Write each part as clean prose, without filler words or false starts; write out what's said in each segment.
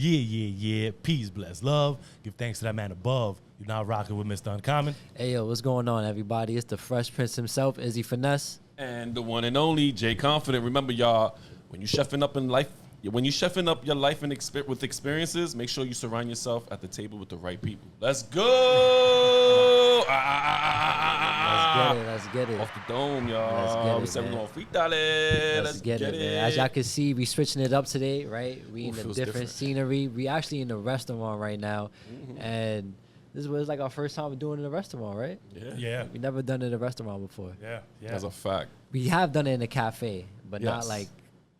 Yeah. Peace, bless, love. Give thanks to that man above. You're now rocking with Mr. Uncommon. Hey, yo, what's going on, everybody? It's the Fresh Prince himself, Izzy Finesse. And the one and only Jay Confident. Remember, y'all, when you chefing up in life, when you chefing up your life with experiences, make sure you surround yourself at the table with the right people. Let's go! Let's get it. Off the dome, y'all. We said we're going to freestyle. Let's get it, man. As y'all can see, we switching it up today, right? We in a different scenery. We actually in a restaurant right now. Mm-hmm. And this was like our first time doing it in a restaurant, right? Yeah. We never done it in a restaurant before. Yeah. That's a fact. We have done it in a cafe, but not like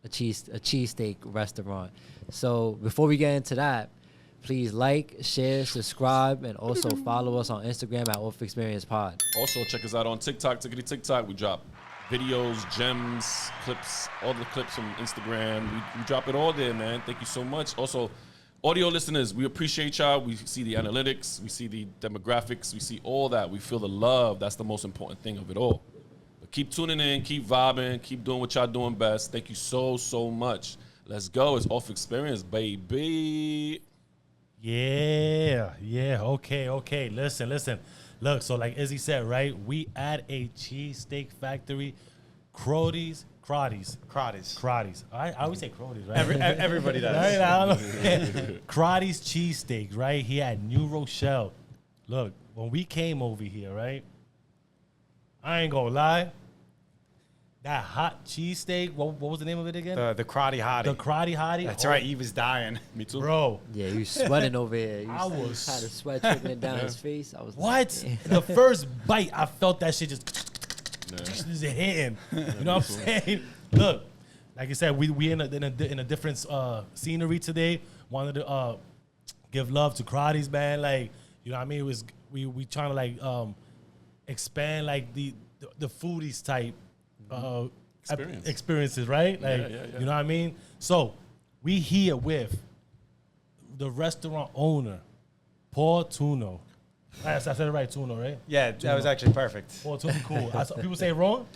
a cheesesteak restaurant. So before we get into that, please like, share, subscribe, and also follow us on Instagram at Off Xperience Pod. Also, check us out on TikTok, TikTok. We drop videos, gems, clips, all the clips from Instagram. We drop it all there, man. Thank you so much. Also, audio listeners, we appreciate y'all. We see the analytics. We see the demographics. We see all that. We feel the love. That's the most important thing of it all. But keep tuning in. Keep vibing. Keep doing what y'all doing best. Thank you so much. Let's go. It's Off Xperience, baby. Yeah. Okay. Listen. Look, so like Izzy said, right? We at a cheesesteak factory. Crotty's. I always say Crotty's, right? Everybody does. Right? I don't know. Crotty's cheesesteak, right? Here at New Rochelle. Look, when we came over here, right? I ain't gonna lie. That hot cheesesteak, what was the name of it again? The Crotty Hottie. The Crotty Hottie. That's right. He was dying. Me too. Bro. Yeah, you sweating over here. I was had a sweat trickling down his face. I was what? Like, the first bite, I felt that shit just hitting. You know what I'm saying? Look, like I said, we in a different scenery today. Wanted to give love to Crotty's, man. Like, you know what I mean? It was we trying to like expand like the foodies type experiences, right? Like, you know what I mean? So we here with the restaurant owner, Paul Tuno. I said it right, Tuno, right? Yeah, that was actually perfect. Paul Tuno, cool. People say it wrong?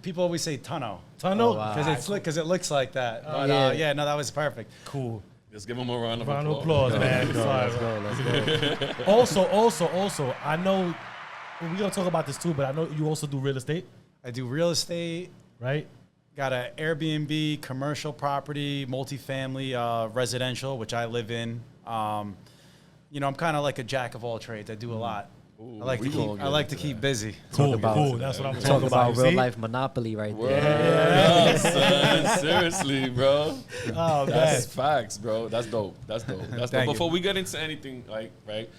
People always say Tuno. Tuno? Because it looks like that. But, no, that was perfect. Cool. Let's give him a round of applause, man. Let's go. Also, I know we're going to talk about this too, but I know you also do real estate. I do real estate. Right. Got an Airbnb, commercial property, multifamily, residential, which I live in. You know, I'm kind of like a jack of all trades. I do a lot. Ooh, I like to keep busy. Cool. That's what I'm talking about. Real life monopoly right there. Yeah, son. Seriously, bro. Oh, that's facts, bro. That's dope. Before we get into anything, like, right,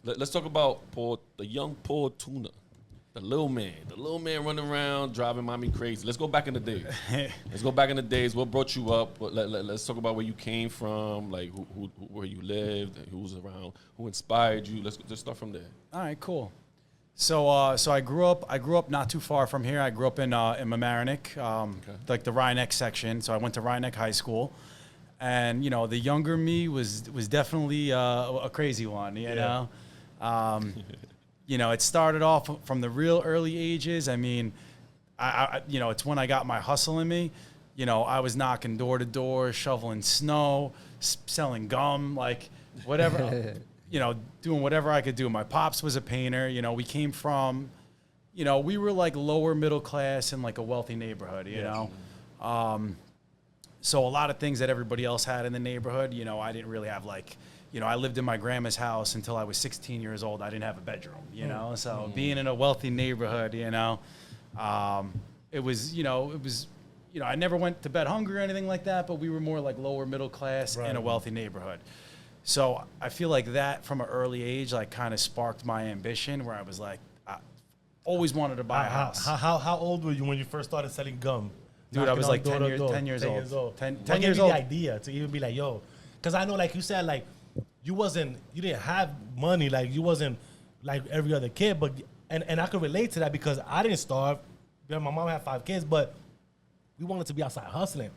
let's talk about the young Paul Tuna. The little man running around driving mommy crazy. Let's go back in the days. What brought you up? Let's talk about where you came from, like where you lived, and who was around, who inspired you. Let's just start from there. All right, cool. So I grew up not too far from here. I grew up in Mamaroneck, like the Rhinebeck section. So I went to Rhinebeck High School, and you know the younger me was definitely a crazy one. You know. You know, it started off from the real early ages. I mean, I you know, it's when I got my hustle in me. You know, I was knocking door to door, shoveling snow, selling gum, like whatever, you know, doing whatever I could do. My pops was a painter. You know, we came from, you know, we were like lower middle class in like a wealthy neighborhood, you know. So a lot of things that everybody else had in the neighborhood, you know, I didn't really have like, you know, I lived in my grandma's house until I was 16 years old. I didn't have a bedroom, you know. So being in a wealthy neighborhood, you know, it was, I never went to bed hungry or anything like that, but we were more like lower middle class in a wealthy neighborhood. So I feel like that from an early age, like kind of sparked my ambition where I was like, I always wanted to buy a house. How old were you when you first started selling gum? Dude, I was like 10 years old. 10 years old. 10 years old. The idea to even be like, yo, because I know, like you said, like, you didn't have money, like you wasn't like every other kid, but and I could relate to that because I didn't starve. My mom had 5 kids, but we wanted to be outside hustling,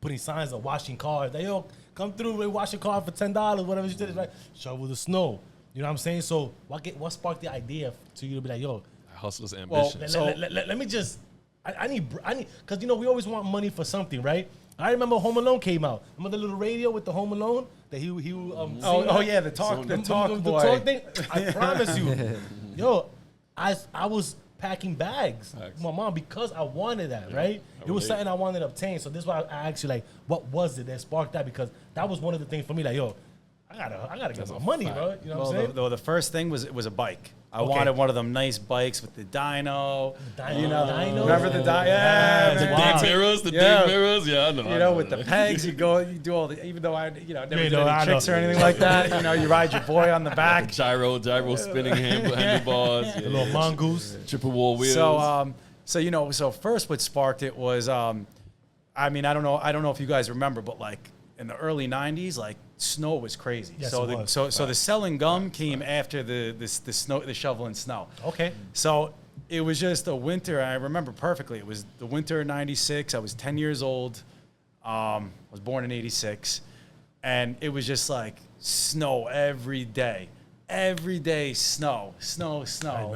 putting signs of washing cars. Like, yo, come through, we wash your car for $10, whatever you did, right? Shovel the snow. You know what I'm saying? So what sparked the idea to you to be like, yo, hustler's ambition. Well, let me just, I need, because you know we always want money for something, right? I remember Home Alone came out. Remember the little radio with the Home Alone that he yeah, the talk boy. The talk thing. I promise you, yo, I was packing bags with my mom because I wanted that, right? It was something I wanted to obtain. So this is why I asked you, like, what was it that sparked that? Because that was one of the things for me, like, yo, I gotta get my money, bro. You know what I'm saying? The first thing was a bike. I wanted one of them nice bikes with the dyno. You know, remember the dyno? Yeah, The big mirrors, the big mirrors. Yeah, I know. You know, with the pegs, you do all the. Even though I, never did any tricks or anything like that. You know, you ride your boy on the back. Gyro spinning handlebars. The little mongoose, triple wall wheels. So first what sparked it was, I don't know if you guys remember, but like in the early '90s, like snow was crazy. Yes, So it was. so the selling gum came after the snow, the shoveling snow. Okay. So it was just a winter. I remember perfectly. It was the winter of '96. I was 10 years old. I was born in '86, and it was just like snow every day. Every day, snow,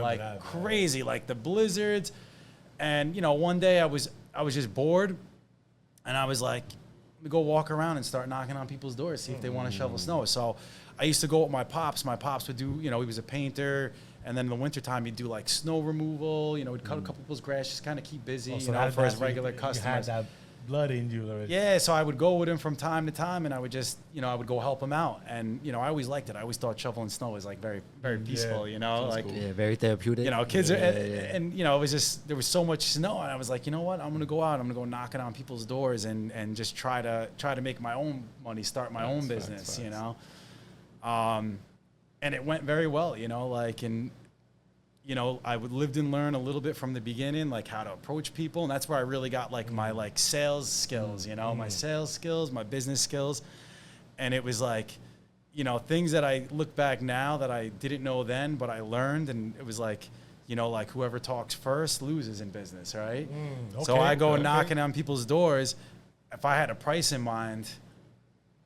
like that, crazy, like the blizzards. And one day I was just bored, and I was like, let me go walk around and start knocking on people's doors, see if they want to shovel snow. So I used to go with my pops. My pops would do, he was a painter. And then in the wintertime, he'd do like snow removal, he'd cut a couple people's grass, just kind of keep busy, for his regular customers. You had that blood in you already. Yeah, so I would go with him from time to time, and I would just, I would go help him out. And, I always liked it. I always thought shoveling snow was like very, very peaceful, like, Yeah, very therapeutic. kids are, and it was just, there was so much snow, and I was like, you know what, I'm going to go out, I'm going to go knocking on people's doors and just try to make my own money, start my own business, and it went very well, I would lived and learn a little bit from the beginning, like how to approach people. And that's where I really got like my like sales skills, my sales skills, my business skills. And it was like, things that I look back now that I didn't know then, but I learned. And it was like, like whoever talks first loses in business, right? So I go knocking on people's doors. If I had a price in mind,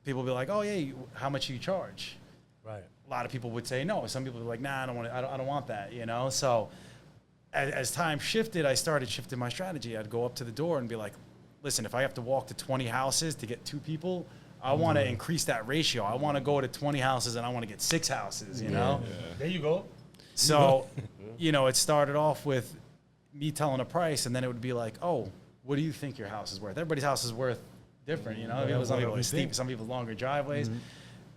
people would be like, oh yeah, how much do you charge? Right. A lot of people would say no. Some people were like, nah, I don't want that, So as time shifted, I started shifting my strategy. I'd go up to the door and be like, listen, if I have to walk to 20 houses to get 2 people, I want to increase that ratio. I want to go to 20 houses and I want to get 6 houses, Yeah. There you go. So, it started off with me telling a price, and then it would be like, oh, what do you think your house is worth? Everybody's house is worth different, Some people are steep, some people longer driveways.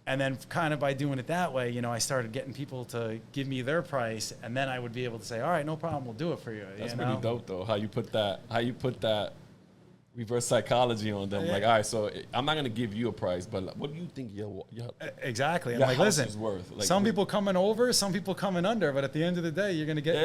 And then kind of by doing it that way, I started getting people to give me their price, and then I would be able to say, all right, no problem, we'll do it for you. That's pretty dope though. How you put that reverse psychology on them. Yeah. Like, all right, so I'm not gonna give you a price, but what do you think your exactly? I'm your like, house listen, is worth? Like, some people coming over, some people coming under, but at the end of the day, you're gonna get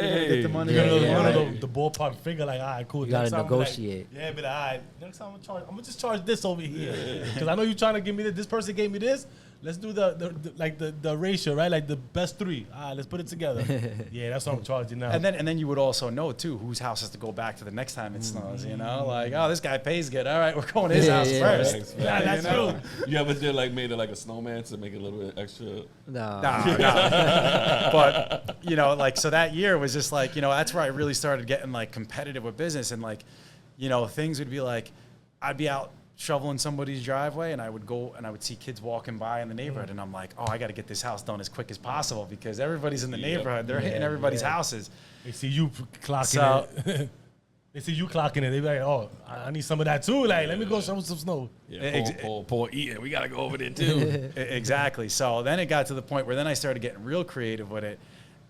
the money. The ballpark figure, like, all right, cool. You gotta negotiate. Like, but all right, next time I'm gonna just charge this over here, because I know you're trying to give me this. This person gave me this. Let's do the ratio, right? Like the best 3. All right, let's put it together. Yeah, that's what I'm charging now. And then you would also know too whose house has to go back to the next time it snows. Like, oh, this guy pays good. All right, we're going to his house first. Yeah, that's true. You ever made it like a snowman to make it a little bit extra? No. But like, so that year was just like, that's where I really started getting like competitive with business, and like, things would be like, I'd be out shoveling somebody's driveway, and I would go and I would see kids walking by in the neighborhood, and I'm like, oh, I got to get this house done as quick as possible because everybody's in the neighborhood. They're hitting everybody's houses. They see you clocking it. They see you clocking it. They be like, oh, I need some of that too. Like, let me go shovel some snow. Yeah, Paul eating. We got to go over there too. Exactly. So then it got to the point where then I started getting real creative with it,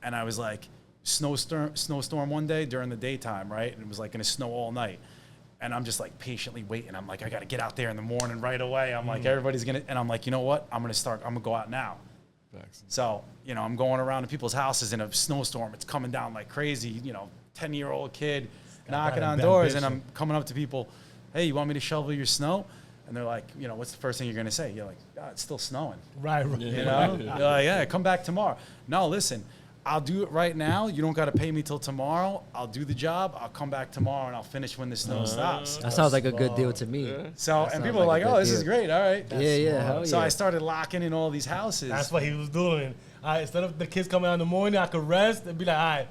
and I was like, snowstorm one day during the daytime, right? And it was like going to snow all night. And I'm just like patiently waiting. I'm like, I got to get out there in the morning right away. I'm like, everybody's going to, and I'm like, you know what? I'm going to go out now. Thanks. So, I'm going around to people's houses in a snowstorm. It's coming down like crazy, 10-year-old kid knocking on doors. And I'm coming up to people, hey, you want me to shovel your snow? And they're like, what's the first thing you're going to say? You're like, oh, it's still snowing. Right. They're like, yeah, come back tomorrow. No, listen. I'll do it right now. You don't got to pay me till tomorrow. I'll do the job. I'll come back tomorrow, and I'll finish when the snow stops. That sounds like a good deal to me. Yeah. So, and people are like, oh, this is great. All right. Hell So I started locking in all these houses. That's what he was doing. Instead of the kids coming out in the morning, I could rest and be like, all right.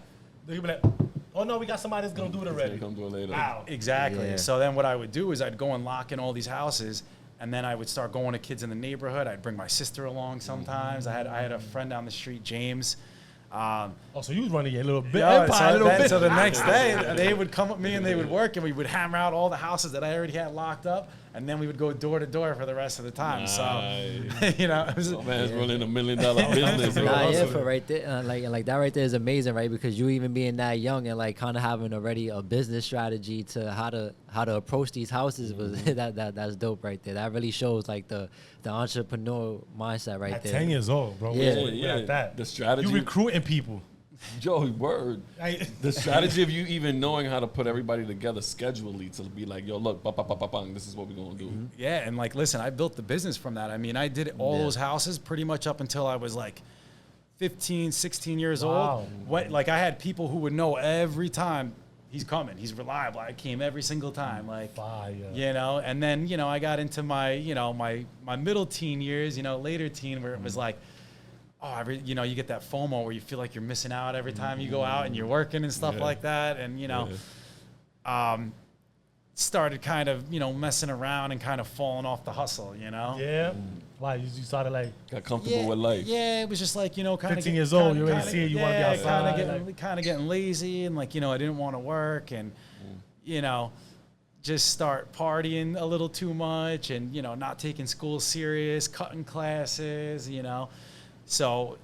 They'd be like, oh no, we got somebody that's gonna do it already. Come do it later. Wow. Exactly. Yeah. So then what I would do is I'd go and lock in all these houses, and then I would start going to kids in the neighborhood. I'd bring my sister along sometimes. I had a friend down the street, James. Oh, so you was running your little bit Yeah, empire, a little bit. so the next day, they would come with me and they would work, and we would hammer out all the houses that I already had locked up, and then we would go door to door for the rest of the time. So, you know, it was, Oh, man, it's running $1 million business. Nah, bro. yeah, for right there, like that right there is amazing, right? Because you even being that young and like kind of having already a business strategy to how to approach these houses was that's dope right there. That really shows like the entrepreneur mindset right At there. 10 years old, bro. Yeah. Yeah, like that. The strategy. You recruiting people. Joey, word. Like, The strategy of you even knowing how to put everybody together schedulally to be like, yo, look, bang, this is what we're going to do. yeah, and like, listen, I built the business from that. I mean, I did all those houses pretty much up until I was like 15, 16 years Wow. old. Like, I had people who would know every time he's coming. He's reliable. I came every single time. Like, fire. you know, and then, you know, I got into my, you know, my middle teen years, you know, later teen, where it was like, oh, you know, you get that FOMO where you feel like you're missing out every time you go out and you're working and stuff like that. And, you know, started kind of, you know, messing around and kind of falling off the hustle, you know? Yeah. Why? You started like Got comfortable with life. Yeah, it was just like, you know, kind of 15 years old, you already see it, you wanna be outside. Kind of getting lazy, and like, you know, I didn't want to work, and you know, just start partying a little too much, and you know, not taking school serious, cutting classes, you know. So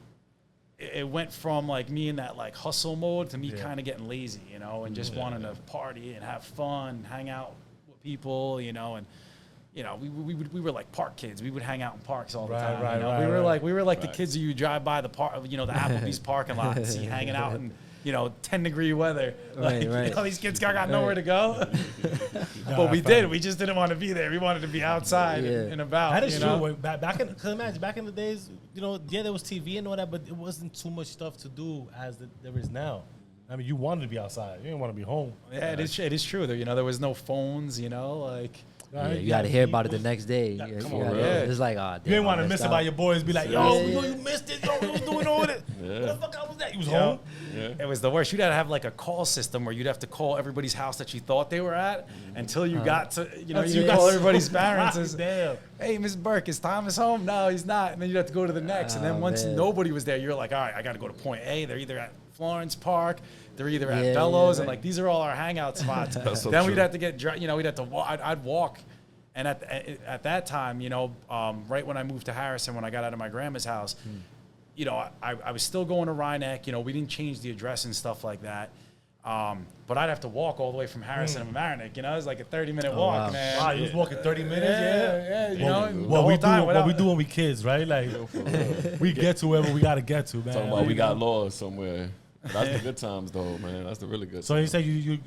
it went from like me in that like hustle mode to me kind of getting lazy, you know, and just wanting to party and have fun, hang out with people, you know, and you know, we were like park kids. We would hang out in parks all the time. Right, you know? right, We were like the kids who you drive by the park, you know, the Applebee's parking lot and see hanging out in, you know, 10-degree weather. Like, Right. you know, these kids got nowhere to go. But we did. We just didn't want to be there. We wanted to be outside and about. That is you true. know? Back in, cause imagine back in the days, you know, yeah, there was TV and all that, but it wasn't too much stuff to do as there is now. I mean, you wanted to be outside. You didn't want to be home. Yeah, it is true. You know, there was no phones. You know, like. Yeah, you got to hear about it the next day. Come You on, gotta- It's like, oh, damn, You didn't want I to miss missed it by out. your boys. Be like, yo, you know, you missed it. Yo, you was doing all this. What the fuck was that? You was home. It was the worst. You'd have to have like a call system where you'd have to call everybody's house that you thought they were at until you got to, you know, you call everybody's parents. And, Damn. hey, Miss Burke, is Thomas home? No, he's not. And then you'd have to go to the next. And then once man. nobody was there, you're like, all right, I got to go to point A. They're either at Florence Park, they're either at Yeah, Bellows, yeah, and like these are all our hangout spots. That's so then true. we'd have to get, you know, we'd have to walk. I'd walk. And at that time, you know, right when I moved to Harrison, when I got out of my grandma's house, you know, I was still going to Rhinebeck. You know, we didn't change the address and stuff like that. But I'd have to walk all the way from Harrison to Mamaroneck. You know, it was like a 30-minute walk, wow. man. Wow, you was walking 30 minutes? Yeah, you know, the What whole we time do, what without- we do when we kids, right? Like, we get to wherever we got to get to, man. Talking about we got laws somewhere. That's the good times, though, man. That's the really good So you times. say you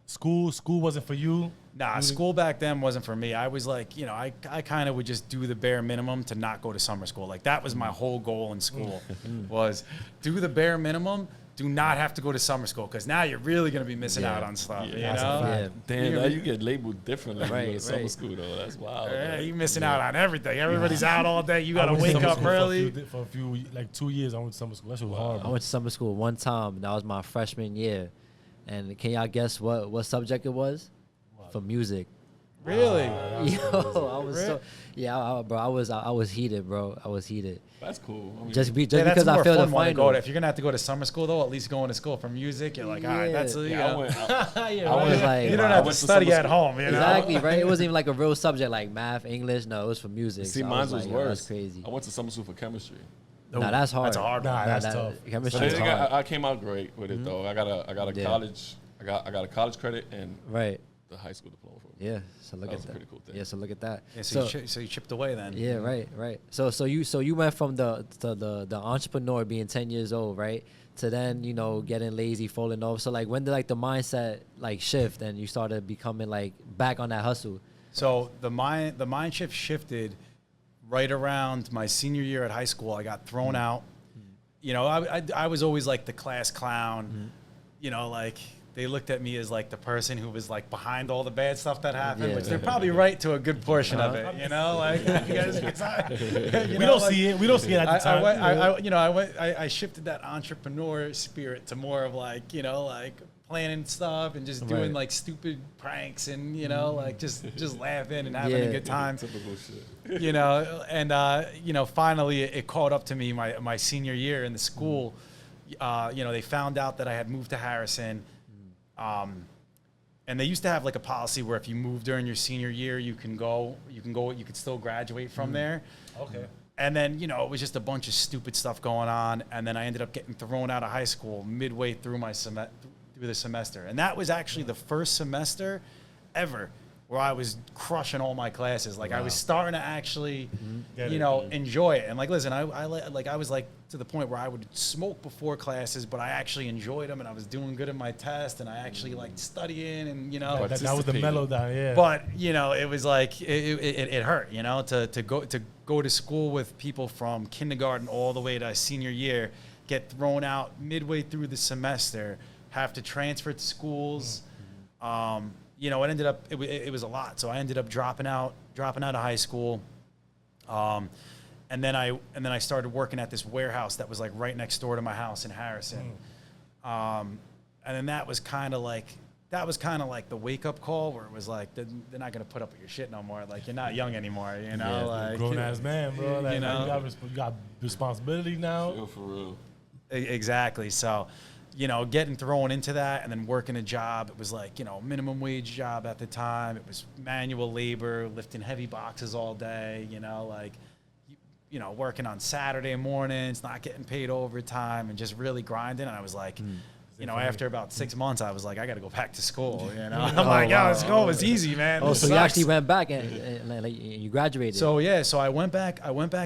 school wasn't for you? Nah, school back then wasn't for me. I was like, you know, I kind of would just do the bare minimum to not go to summer school. Like that was my whole goal in school was do the bare minimum, do not have to go to summer school because now you're really going to be missing out on stuff, you that's a know? fact. Yeah. Damn, now you get labeled differently when you go to Right, summer right. school, though. That's wild. Yeah, man. you're missing out on everything. Everybody's out all day. You got to I went wake summer up school for a early. For a few, like 2 years, I went to summer school. That shit was I horrible. went to summer school one time. That was my freshman year. And can y'all guess what subject it was? For music. Really? Yo, I was so bro. I was heated, bro. I was heated. That's cool. I mean, Just Yeah, that's because a I more failed the fun one to go final. to. If you're going to have to go to summer school, though, at least going to school for music, you're like, all right, that's, you yeah, I know. went. I was like, You don't I have to went to study summer at school. home, you know? exactly right. It wasn't even like a real subject like math, English. No, it was for music. See, So I mine was like, yo, worse. That's crazy. I went to summer school for chemistry. Nah, that's hard. That's a hard one. Nah, that's that- tough. So Chemistry they is hard. I came out great with it though. I got a Yeah. college. I got a college credit and Right. the high school diploma for me. Yeah. So look That at was a that. pretty cool thing. Yeah. So look at that. Yeah, so you chipped away then. Yeah, right. So you went from the entrepreneur being 10 years old, right, to then, you know, getting lazy, falling off. So like when did like the mindset like shift and you started becoming like back on that hustle? So the mind shift shifted right around my senior year at high school. I got thrown out. You know, I was always like the class clown. You know, like they looked at me as like the person who was like behind all the bad stuff that happened, Yeah. which they're probably right to a good portion of it. You know, like you guys, We don't see it. We don't see it at the time. I shifted that entrepreneur spirit to more of like, you know, like planning stuff and just doing like stupid pranks and like just laughing and having a good time. Typical shit. And finally it caught up to me my senior year in the school. They found out that I had moved to Harrison. And they used to have like a policy where if you move during your senior year, you could still graduate from there. Okay. And then, it was just a bunch of stupid stuff going on. And then I ended up getting thrown out of high school midway through through the semester. And that was actually the first semester ever where I was crushing all my classes. Like I was starting to actually, enjoy it. And like, listen, I was like to the point where I would smoke before classes, but I actually enjoyed them and I was doing good in my test and I actually liked studying and, that was the mellow down, yeah. But, it was like, it hurt, to go to school with people from kindergarten all the way to senior year, get thrown out midway through the semester, have to transfer to schools. It ended up it was a lot. So I ended up dropping out of high school. And then I started working at this warehouse that was like right next door to my house in Harrison. And then that was kind of like the wake up call where it was like they're not gonna put up with your shit no more. Like you're not young anymore, like grown ass man, bro. Like, you got responsibility now. Yo, for real. Exactly. So, getting thrown into that and then working a job, it was like, minimum wage job at the time. It was manual labor, lifting heavy boxes all day, working on Saturday mornings, not getting paid overtime and just really grinding. And I was like, after about 6 months, I was like, I got to go back to school. I'm like, let's go. It's easy, man. Oh, so you actually went back and you graduated. So I went back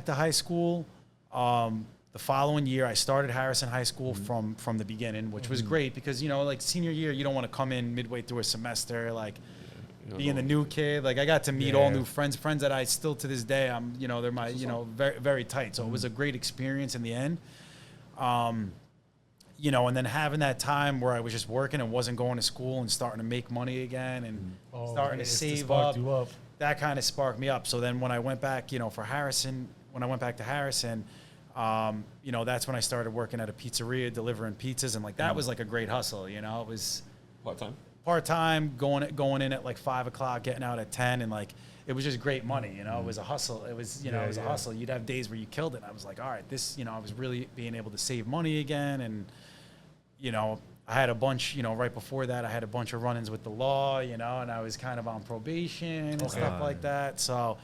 to high school. The following year, I started Harrison High School from the beginning, which was great because, like senior year, you don't want to come in midway through a semester, like being the new kid. Like I got to meet all new friends that I still to this day, they're my, very, very tight. So it was a great experience in the end. And then having that time where I was just working and wasn't going to school and starting to make money again and starting to save up, that kind of sparked me up. So then when I went back, for Harrison, when I went back to Harrison, that's when I started working at a pizzeria, delivering pizzas, and like that was like a great hustle. It was part-time, going in at like 5 o'clock, getting out at 10, and like it was just great money. It was a hustle. It was it was a hustle. You'd have days where you killed it. And I was like, all right, this I was really being able to save money again, and I had a bunch. Right before that, I had a bunch of run-ins with the law. And I was kind of on probation and stuff like that. So.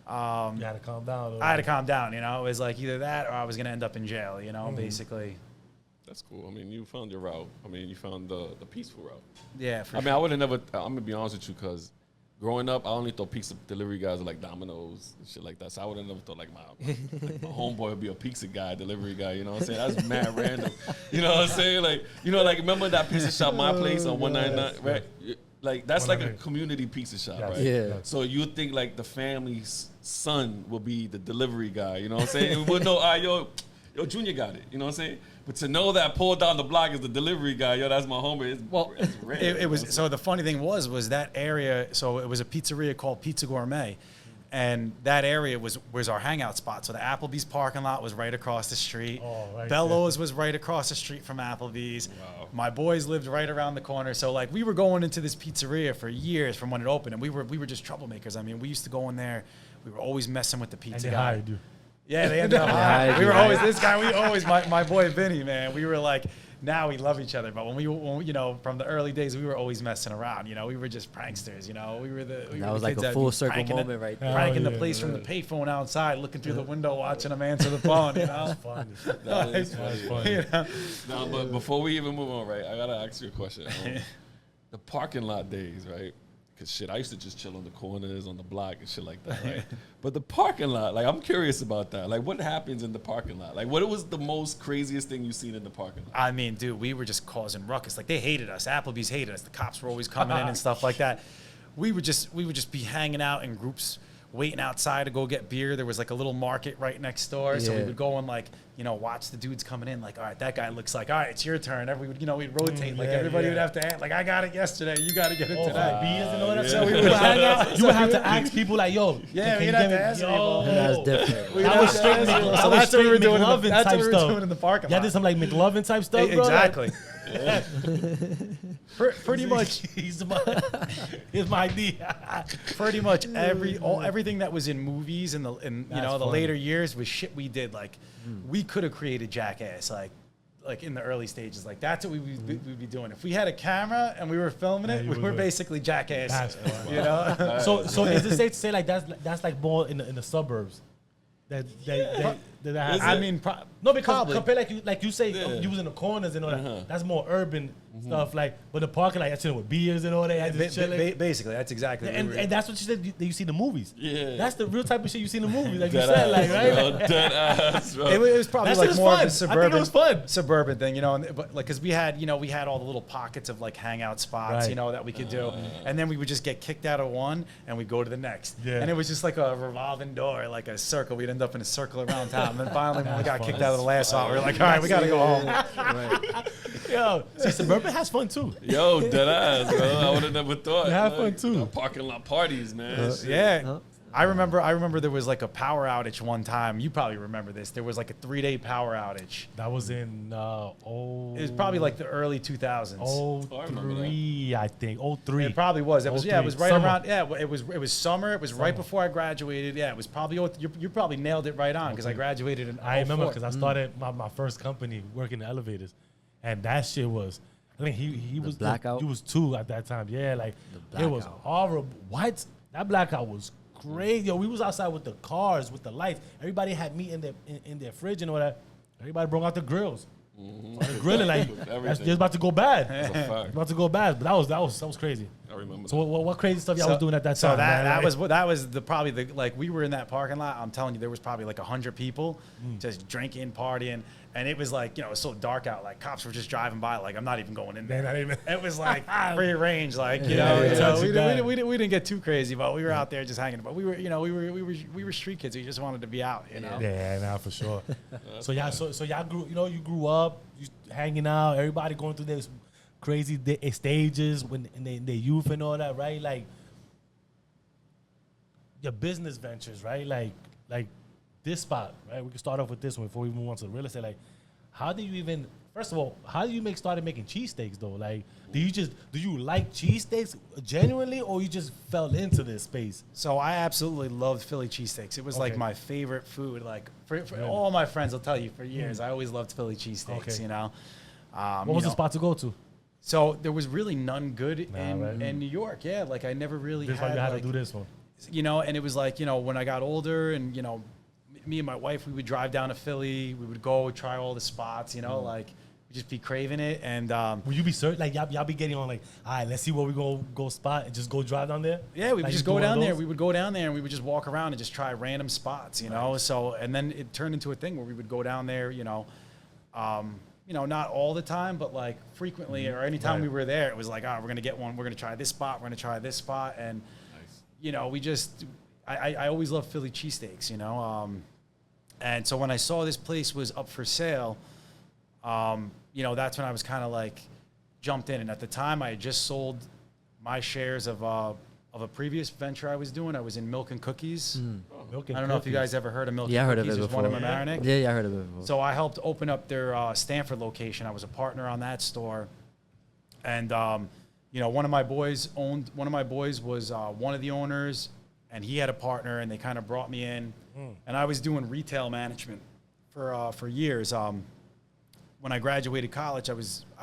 You had to calm down. I had to calm down, it was like either that or I was going to end up in jail, basically. That's cool. I mean, you found your route. I mean, you found the peaceful route. Yeah, for sure. I mean, I would have never, I'm going to be honest with you, because growing up, I only thought pizza delivery guys are like Domino's and shit like that. So I would have never thought like my homeboy would be a pizza guy, delivery guy, you know what I'm saying? That's mad random. You know what I'm saying? Like, remember that pizza shop, My Place on 199, right? Like, that's like a community pizza shop, right? Yeah. So you think like the family's son will be the delivery guy, you know what I'm saying? And we would know, yo, Junior got it, you know what I'm saying? But to know that pulled down the block is the delivery guy, that's my homie. It's rare. It was, so the funny thing was that area, so it was a pizzeria called Pizza Gourmet. And that area was our hangout spot. So the Applebee's parking lot was right across the street. Bellows was right across the street from Applebee's. Wow. My boys lived right around the corner. So like we were going into this pizzeria for years from when it opened, and we were just troublemakers. I mean, we used to go in there. We were always messing with the pizza guy. Hired you. Yeah, they ended up hiring. We were always this guy. We always my boy Vinny, man. We were like. Now we love each other, but when from the early days, we were always messing around. We were just pranksters. We were the. That was like a full circle moment right there. Pranking the place from the payphone outside, looking through the window, watching them answer the phone. That's funny. That's funny. No, but before we even move on, right, I gotta ask you a question. The parking lot days, right? Because shit, I used to just chill on the corners, on the block and shit like that, right? But the parking lot, like, I'm curious about that. Like, what happens in the parking lot? Like, what was the most craziest thing you've seen in the parking lot? I mean, dude, we were just causing ruckus. Like, they hated us. Applebee's hated us. The cops were always coming in and stuff like that. We would just be hanging out in groups, waiting outside to go get beer. There was like a little market right next door, so we would go and like watch the dudes coming in. Like, all right, that guy looks like, all right, it's your turn. We'd rotate. Like everybody would have to act. Like, I got it yesterday. You got to get it today. Beers and all that. Yeah. So we would hang out. You would have to ask people like, yo. Yeah, can we'd you have give to me- ask yo. people. That's different. That was straight. So that's what we were doing. That's what we were stuff. doing in the parking Yeah, lot. did some like McLovin type stuff, bro. Exactly. Pretty much. Here's my idea. Pretty much everything that was in movies in the funny. later years was shit we did. Like we could have created Jackass like in the early stages. Like that's what we'd be doing. If we had a camera and we were filming it, you we would were do it. basically Jackass. That's funny. You know. So is it safe to say like that's like more in the suburbs? That Is I it? mean, no, because probably. compare like you say Yeah. you was in the corners and all that. That's more urban stuff. Like, but the parking like I chilling with beers and all that. Just chilling. Basically, that's exactly. what we were- And that's what you said that you see in the movies. Yeah. That's the real type of shit you see in the movies. Like you Dead said, like ass, right. bro. Dead ass, bro. It was probably That like shit was more of fun. a I think suburban. it was fun. Suburban thing, but like because we had all the little pockets of like hangout spots, Right. that we could do, and then we would just get kicked out of one and we'd go to the next, Yeah. and it was just like a revolving door, like a circle. We'd end up in a circle around town, and then finally when we got That's kicked fun. out of the last spot, we were like, all right, we gotta go home. Yo, see, suburban has fun too. Yo, dead ass, bro. I would have never thought. They have like, fun, too. Parking lot parties, man. Shit. Yeah. I remember there was like a power outage one time. You probably remember this. There was like a 3-day power outage. That was in It was probably like the early 2000s. I remember that. 03, I think. 03. It probably was. It was 03. it was right Summer. around. Yeah, it was summer. It was right before I graduated. Yeah, it was probably. You probably nailed it right on because I graduated in. I remember 04. because I started my first company working in elevators, and that shit was. I think he was blackout? He was 2 at that time. Yeah, like The it was blackout. horrible. What? That blackout was crazy. Yo, we was outside with the cars, with the lights. Everybody had meat in their fridge and all that. Everybody brought out the grills. Started grilling like that's it's about to go bad. That's a fact. It's about to go bad. But that was crazy. I remember. So what crazy stuff y'all was doing at that So time? man? that Like- was probably the like we were in that parking lot. I'm telling you, there was probably like 100 people just drinking, partying, and it was like it was so dark out. Like cops were just driving by. Like I'm not even going in there. They're not even- It was like free range. Like yeah. we didn't get too crazy, but we were out there just hanging. But we were we were street kids. We just wanted to be out. Yeah, nah, for sure. So y'all grew, you grew up, you hanging out, everybody going through this crazy stages in their youth and all that, right? Like your business ventures, right? Like this spot, right? We can start off with this one before we move on to the real estate. Like, how do you even? First of all, how do you started making cheesesteaks though? Like, do you like cheesesteaks genuinely, or you just fell into this space? So I absolutely loved Philly cheesesteaks. It was like Okay. my favorite food. Like for all my friends will tell you for years, I always loved Philly cheesesteaks. Okay. What What was the spot to go to? So there was really none good right. in New York. Yeah, like I never really This is why had you had like, to do this one. and it was like, when I got older and, me and my wife, we would drive down to Philly. We would go try all the spots, like we'd just be craving it. And Will you be certain? Like y'all be getting on like, all right, let's see where we go spot and just go drive down there. yeah, we would Like, just you go do one of down there. those? We would go down there and we would just walk around and just try random spots, So, and then it turned into a thing where we would go down there, not all the time, but like frequently or anytime Right. we were there, it was like, we're going to get one. We're going to try this spot. We're going to try this spot. And, we just, I always loved Philly cheesesteaks, and so when I saw this place was up for sale, that's when I was kind of like jumped in. And at the time I had just sold my shares of a previous venture I was doing. I was in Milk and Cookies. Milk I and don't know if you cookies. guys ever heard of Milk Yeah, I and heard of Cookies. it There's one in before. Mamaroneck. Yeah, I heard of it before. So I helped open up their Stanford location. I was a partner on that store, and one of my boys was one of the owners, and he had a partner, and they kind of brought me in, and I was doing retail management for years. When I graduated college, I ran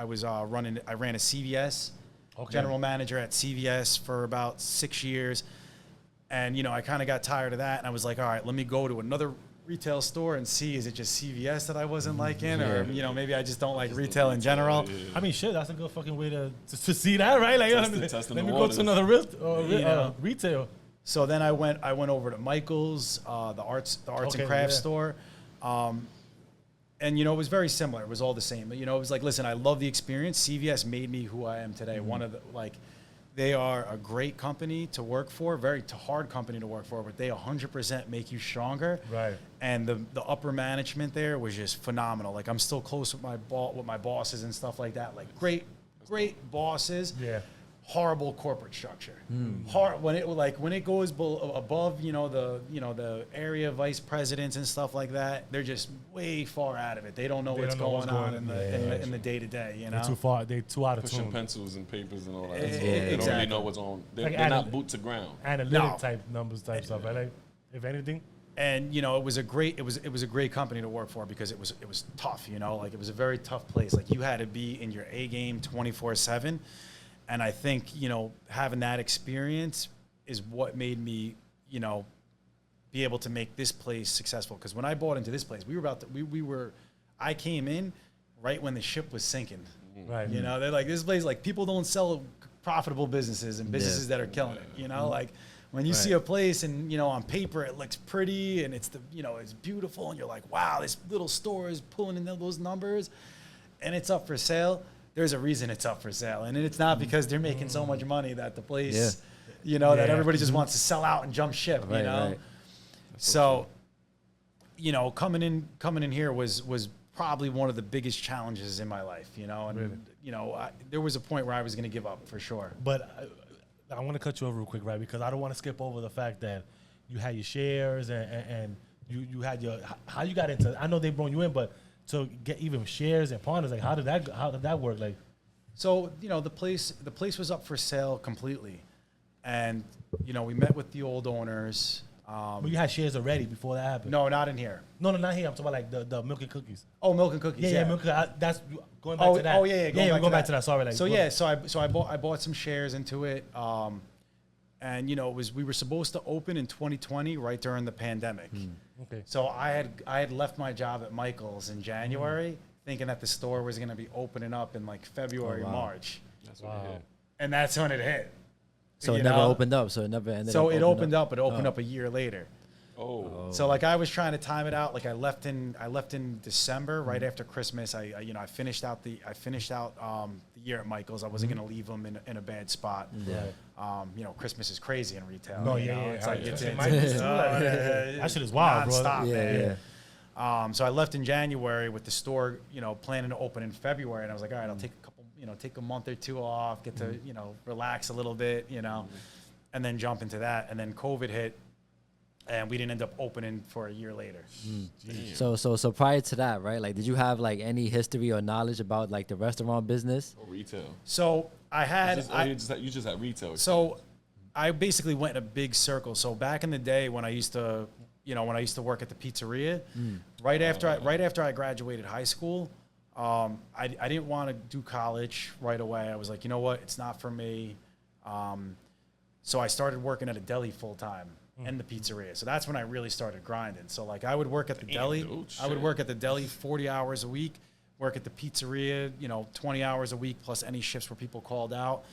a CVS, general manager at CVS for about 6 years, and I kind of got tired of that, and I was like, all right, let me go to another retail store and see, is it just CVS that I wasn't liking, or maybe I just don't like retail in general. I mean, shit, that's a good fucking way to see that, right? Like, Testing let the me go waters. to another retail. So then I went over to Michael's, the arts Okay, and crafts yeah. store, and it was very similar. It was all the same. It was like, listen, I love the experience. CVS made me who I am today. One of the They are a great company to work for, very hard company to work for, but they 100% make you stronger. Right. And the upper management there was just phenomenal. Like I'm still close with my bosses and stuff like that. Like great bosses. Yeah. Horrible corporate structure. Hard when it goes above, the area vice presidents and stuff like that. They're just way far out of it. They don't know what's going on in the day to day. You know, They're too far. They're too out of Pushing tune. pencils and papers and all that. Exactly. They don't really know what's on. They're not boot to ground. Analytic type numbers type stuff. Right? Like, if anything. And it was a great company to work for because it was tough. Like it was a very tough place. Like you had to be in your A game 24/7. And I think, having that experience is what made me, be able to make this place successful. Because when I bought into this place, I came in right when the ship was sinking. Right. They're like, this place, like people don't sell profitable businesses and businesses that are killing it. Like when you see a place and, on paper it looks pretty and it's it's beautiful and you're like, wow, this little store is pulling in those numbers and it's up for sale. There's a reason it's up for sale. And it's not because they're making so much money that the place, that everybody just wants to sell out and jump ship, Right. So, coming in here was probably one of the biggest challenges in my life, and, there was a point where I was going to give up for sure. But I want to cut you over real quick, right? Because I don't want to skip over the fact that you had your shares and you had how you got into, I know they brought you in, but to get even shares and partners, like how did that work? Like, so the place was up for sale completely, and we met with the old owners. but you had shares already before that happened. No, not in here. No, not here. I'm talking about like the milk and cookies. Oh, milk and cookies. Yeah, milk. That's going back to that. Oh, yeah. Going back to that. Sorry. Like, So I bought some shares into it. And we were supposed to open in 2020 right during the pandemic. Okay. So I had left my job at Michael's in January, thinking that the store was going to be opening up in like February, March. That's what it hit. And that's when it hit. So it never opened up. So it never ended up. So it opened up. It opened up a year later. Oh. So like I was trying to time it out. Like I left in December, right after Christmas. I finished out the year at Michael's. I wasn't going to leave them in a bad spot. Yeah. Christmas is crazy in retail. No, It's like that shit is wild, bro. nonstop, man. Yeah. So I left in January with the store, planning to open in February, and I was like, all right, I'll take take a month or two off, get to relax a little bit, and then jump into that. And then COVID hit, and we didn't end up opening for a year later. So prior to that, right? Like, did you have like any history or knowledge about like the restaurant business? Or retail. So I had, You just had retail. so I basically went in a big circle. So back in the day when I used to work at the pizzeria, right after I graduated high school, I didn't want to do college right away. I was like, you know what, it's not for me. So I started working at a deli full time and the pizzeria. So that's when I really started grinding. So like I would work at the deli. I would work at the deli 40 hours a week, work at the pizzeria, 20 hours a week plus any shifts where people called out.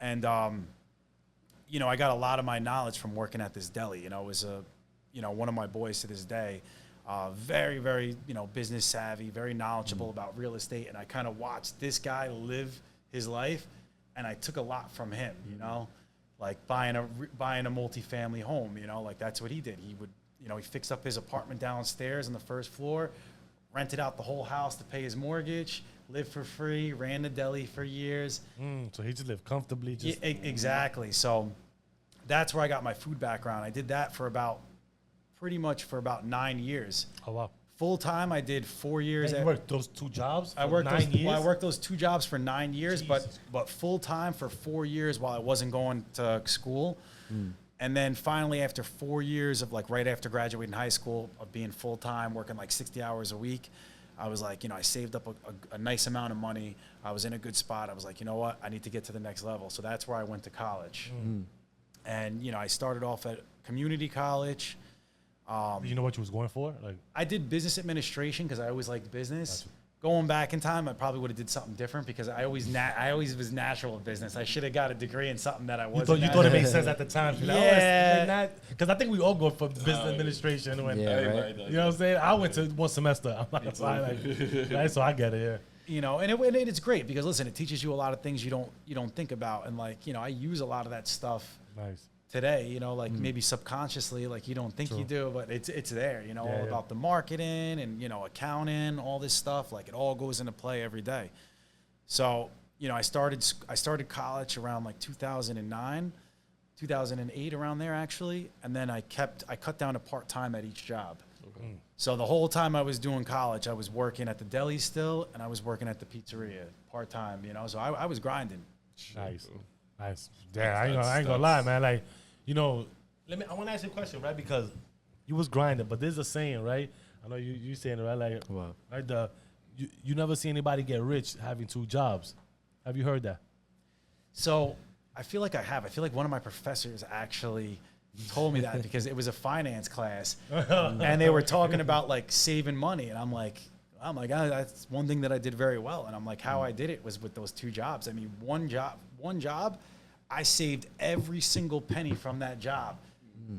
And, I got a lot of my knowledge from working at this deli. It was one of my boys to this day. Very, very, business savvy, very knowledgeable about real estate. And I kind of watched this guy live his life, and I took a lot from him, like buying a multifamily home, like that's what he did. He would, he fixed up his apartment downstairs on the first floor, rented out the whole house to pay his mortgage, lived for free, ran the deli for years. So he just lived comfortably. Exactly. So that's where I got my food background. I did that pretty much for about 9 years. Oh, wow. Full time, I did 4 years. You worked those two jobs for I worked 9 years? Well, I worked those 2 jobs for 9 years, Jesus. but full time for 4 years while I wasn't going to school. And then finally, after 4 years of right after graduating high school, of being full time, working like 60 hours a week, I was like, I saved up a nice amount of money. I was in a good spot. I was like, you know what? I need to get to the next level. So that's where I went to college. And, I started off at community college. You know what you was going for? Like, I did business administration because I always liked business. Going back in time, I probably would have did something different because I always was natural at business. I should have got a degree in something that I wasn't. You thought it made sense at the time. Yeah. Because I think we all go for business administration. When, Yeah, right. You know what I'm saying? I went to one semester. I'm not gonna lie, right? So I get it. you know, and it's great because listen, it teaches you a lot of things you don't think about, and like, you know, I use a lot of that stuff today, you know, like maybe subconsciously, like you don't think you do, but it's there, you know, all about the marketing and, you know, accounting, all this stuff, like it all goes into play every day. So, you know, I started college around like 2009, 2008, around there actually, and then I cut down to part-time at each job. Okay. So the whole time I was doing college, I was working at the deli still, and I was working at the pizzeria part-time, you know, so I was grinding. Nice. Damn, I ain't gonna lie, man. Like, you know, I want to ask you a question, right? Because you was grinding, but there's a saying, right? I know you saying it, right? Like, right, you never see anybody get rich having 2 jobs. Have you heard that? So I feel like I have. I feel like one of my professors actually told me that because it was a finance class, and they were talking about like saving money, and I'm like, that's one thing that I did very well, and I'm like, how I did it was with those 2 jobs. I mean, one job, I saved every single penny from that job.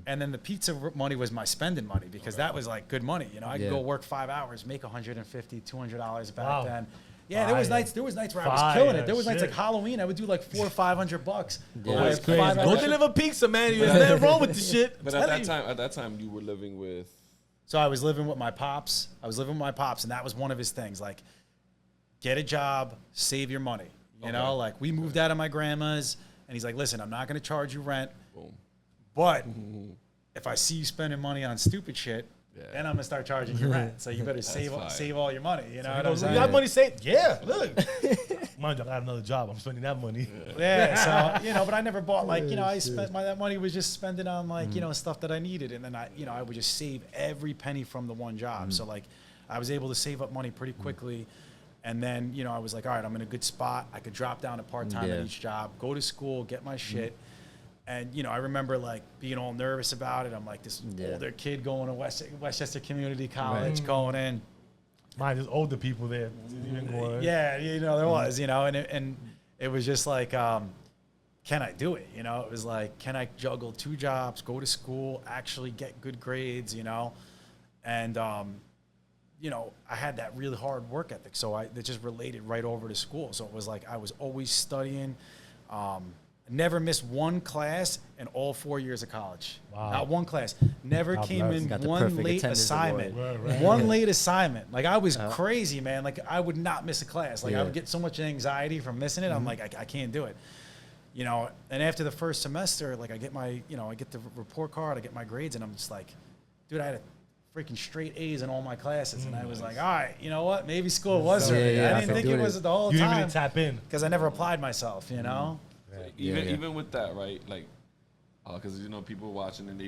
And then the pizza money was my spending money because that was like good money. You know, I could go work 5 hours, make $150, $200 back then. Yeah, there was nights where I was killing it. There was nights like Halloween, I would do like $400 or $500. Yeah, that's crazy. Go deliver pizza, man. There's nothing wrong with the shit. But at that time, you were living with. So I was living with my pops. And that was one of his things. Like, get a job, save your money. You know, like we moved out of my grandma's, and he's like, listen, I'm not going to charge you rent. Boom. But if I see you spending money on stupid shit, then I'm gonna start charging you rent. So you better save all your money. You know what I'm saying? You got money saved? Yeah, look. Mind you, I got another job. I'm spending that money. Yeah. So, you know, but I never bought like, you know, I spent that money was just spending on like, you know, stuff that I needed. And then I would just save every penny from the one job. So like I was able to save up money pretty quickly. And then, you know, I was like, all right, I'm in a good spot. I could drop down to part-time at each job, go to school, get my shit. And, you know, I remember, like, being all nervous about it. I'm like this older kid going to Westchester Community College, going in. Mine, there's older people there. Yeah, you know, there was, you know, and it was just like, can I do it? You know, it was like, can I juggle 2 jobs, go to school, actually get good grades, you know? And, you know, I had that really hard work ethic. So it just related right over to school. So it was like I was always studying. Never missed one class in all 4 years of college. Wow. Not one class. Never came in one late assignment. One late assignment. Like, I was crazy, man. Like, I would not miss a class. Like, I would get so much anxiety from missing it. I'm like, I can't do it. You know, and after the first semester, like, I get the report card, I get my grades, and I'm just like, dude, I had a freaking straight A's in all my classes. And I was like, all right, you know what? Maybe school was for me. I didn't think it was the whole time. You didn't even tap in. Because I never applied myself, you know? Even with that, right? Like, because you know people watching and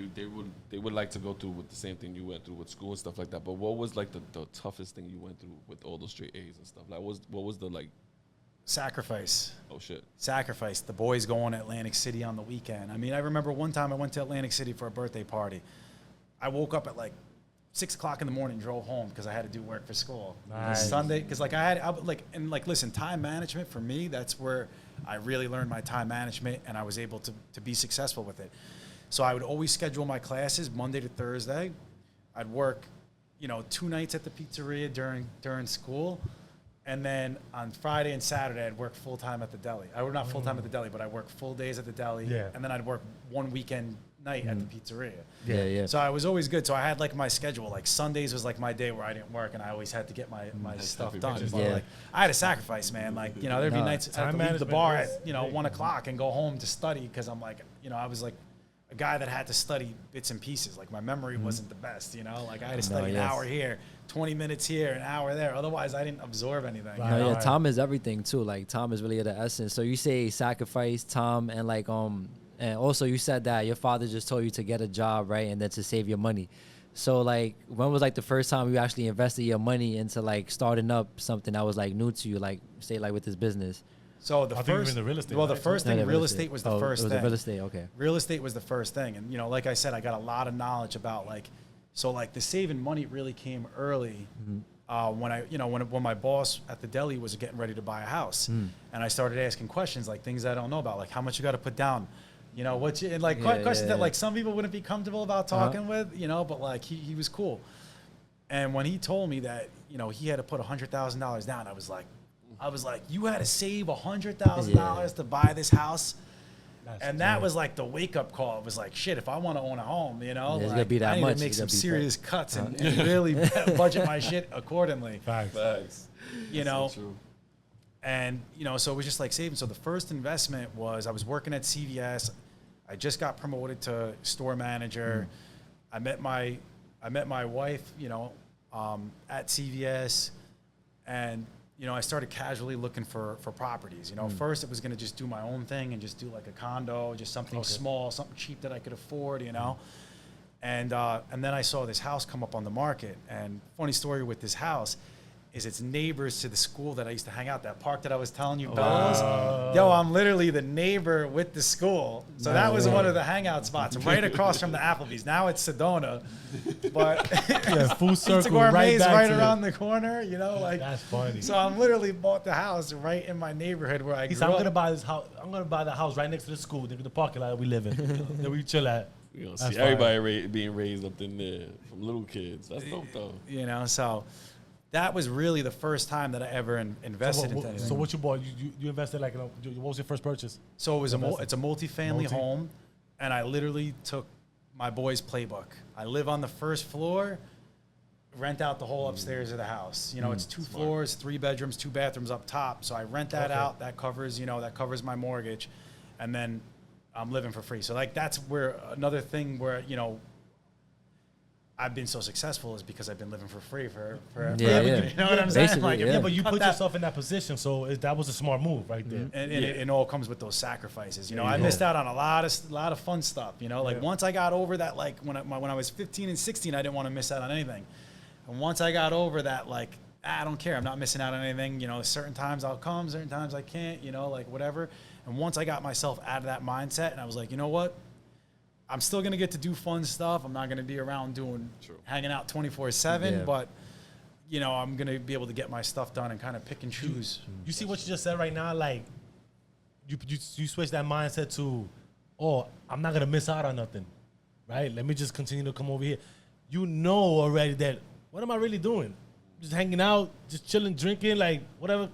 they would like to go through with the same thing you went through with school and stuff like that. But what was like the toughest thing you went through with all those straight A's and stuff? Like, what was the like? Sacrifice. Oh shit. Sacrifice. The boys going to Atlantic City on the weekend. I mean, I remember one time I went to Atlantic City for a birthday party. I woke up at like 6 o'clock in the morning, drove home because I had to do work for school. Nice. Sunday, because like listen, time management for me, that's where I really learned my time management, and I was able to be successful with it. So I would always schedule my classes Monday to Thursday. I'd work, you know, 2 nights at the pizzeria during school, and then on Friday and Saturday I'd work full time at the deli. I would not full time at the deli, but I work full days at the deli, and then I'd work one weekend night at the pizzeria. Yeah. So I was always good. So I had like my schedule. Like Sundays was like my day where I didn't work, and I always had to get my stuff done. But like I had to sacrifice, man. Like, you know, there'd be nights I had to leave the bar at 1 o'clock and go home to study because I'm like, you know, I was like a guy that had to study bits and pieces. Like my memory wasn't the best, you know. Like I had to study an hour here, 20 minutes here, an hour there. Otherwise, I didn't absorb anything. Right, you know? Time is everything too. Like time is really the essence. So you say sacrifice, time, and like and also you said that your father just told you to get a job, right, and then to save your money. So like, when was like the first time you actually invested your money into like starting up something that was like new to you, like say like with this business? So the first, real estate, well, the first thing, real estate was the first thing. Real estate, okay. Real estate was the first thing, and you know, like I said, I got a lot of knowledge about like, so like the saving money really came early. When my boss at the deli was getting ready to buy a house, and I started asking questions like things I don't know about, like how much you got to put down. You know, questions that like some people wouldn't be comfortable about talking with, you know, but like he was cool. And when he told me that, you know, he had to put $100,000 down, I was like, I was like, you had to save $100,000 to buy this house. And that was like the wake up call. It was like, shit, if I want to own a home, you know, It's like, gonna be that I need much. to make It's some gonna be serious cuts and really budget my shit accordingly. Facts. You know, So true. and, you know, so it was just like saving. So the first investment was I was working at CVS. I just got promoted to store manager. I met my wife, you know, at CVS, and, you know, I started casually looking for properties. You know, first it was going to just do my own thing and just do like a condo, just something small, something cheap that I could afford, you know. And then I saw this house come up on the market. And funny story with this house is it's neighbors to the school that I used to hang out, that park that I was telling you about. Yo, I'm literally the neighbor with the school. So that was one of the hangout spots right across from the Applebee's. Now it's Sedona. But full circle, Pizza Gourmet's right back around the corner, you know, like. That's funny. So I'm literally bought the house right in my neighborhood where I He grew said, I'm up. gonna buy this house. I'm gonna buy the house right next to the school, the parking lot that we live in, that we chill at. You know, That's see everybody being raised up in there from little kids. That's dope, though. You know, so that was really the first time that I ever invested into anything. So what you bought? You invested like, what was your first purchase? So it was it's a multi-family Multi? home, and I literally took my boy's playbook. I live on the first floor, rent out the whole upstairs of the house. You know, it's 2 floors, 3 bedrooms, 2 bathrooms up top. So I rent that out. That covers, you know, that covers my mortgage, and then I'm living for free. So like that's where another thing where, you know, I've been so successful is because I've been living for free for Yeah. you know what I'm saying? Basically, Like, if yeah. Yeah, but you cut put that- yourself in that position, so that was a smart move right there. and it all comes with those sacrifices. You know, I missed out on a lot of fun stuff. You know, like once I got over that, like when I was 15 and 16, I didn't want to miss out on anything. And once I got over that, like I don't care, I'm not missing out on anything. You know, certain times I'll come, certain times I can't. You know, like whatever. And once I got myself out of that mindset, and I was like, you know what? I'm still gonna get to do fun stuff. I'm not gonna be around hanging out 24/7, but you know, I'm gonna be able to get my stuff done and kind of pick and choose. You see what you just said right now? Like, you switch that mindset to, oh, I'm not gonna miss out on nothing, right? Let me just continue to come over here. You know already that what am I really doing? Just hanging out, just chilling, drinking, like whatever.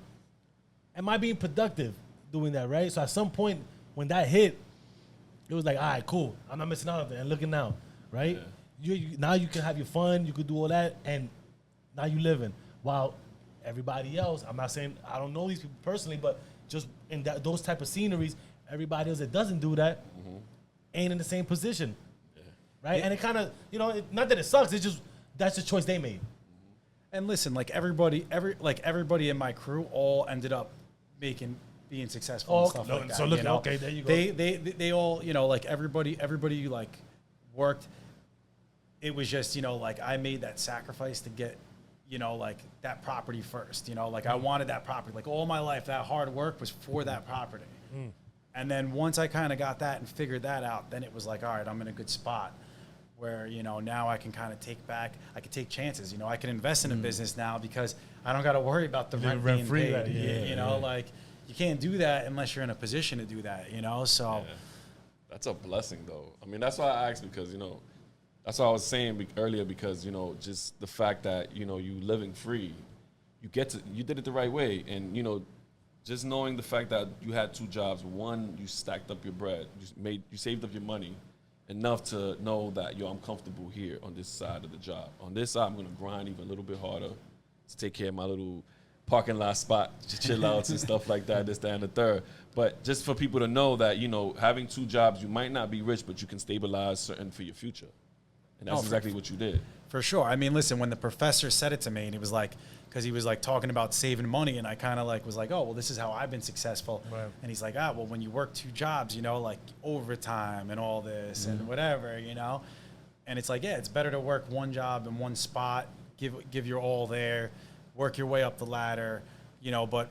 Am I being productive doing that, right? So at some point when that hit, it was like, all right, cool. I'm not missing out on it. And looking now, right? Yeah. You now you can have your fun. You could do all that, and now you living. While everybody else, I'm not saying I don't know these people personally, but just in those type of sceneries, everybody else that doesn't do that ain't in the same position, right? And it kind of, you know, not that it sucks. It's just that's the choice they made. And listen, like everybody in my crew all ended up being successful and stuff like that. So look, you know? okay, there you go. They all, you know, like everybody like worked. It was just, you know, like I made that sacrifice to get, you know, like that property first. You know, like I wanted that property. Like all my life, that hard work was for that property. And then once I kind of got that and figured that out, then it was like, all right, I'm in a good spot where, you know, now I can kind of I can take chances. You know, I can invest in a business now because I don't got to worry about the rent being free. paid. You know, like you can't do that unless you're in a position to do that, you know? So that's a blessing, though. I mean, that's why I asked, because, you know, that's what I was saying earlier, because, you know, just the fact that, you know, you living free, you did it the right way. And, you know, just knowing the fact that you had 2 jobs, one, you stacked up your bread, you saved up your money enough to know that, yo, I'm comfortable here on this side of the job. On this side, I'm going to grind even a little bit harder to take care of my little parking lot spot, chill outs and stuff like that, this, that, and the third. But just for people to know that, you know, having 2 jobs, you might not be rich, but you can stabilize certain for your future. And that's exactly what you did. For sure. I mean, listen, when the professor said it to me, and it was like, because he was like talking about saving money, and I kind of like was like, oh, well, this is how I've been successful. Right. And he's like, well, when you work 2 jobs, you know, like overtime and all this and whatever, you know. And it's like, yeah, it's better to work 1 job in 1 spot, give your all there, work your way up the ladder, you know. But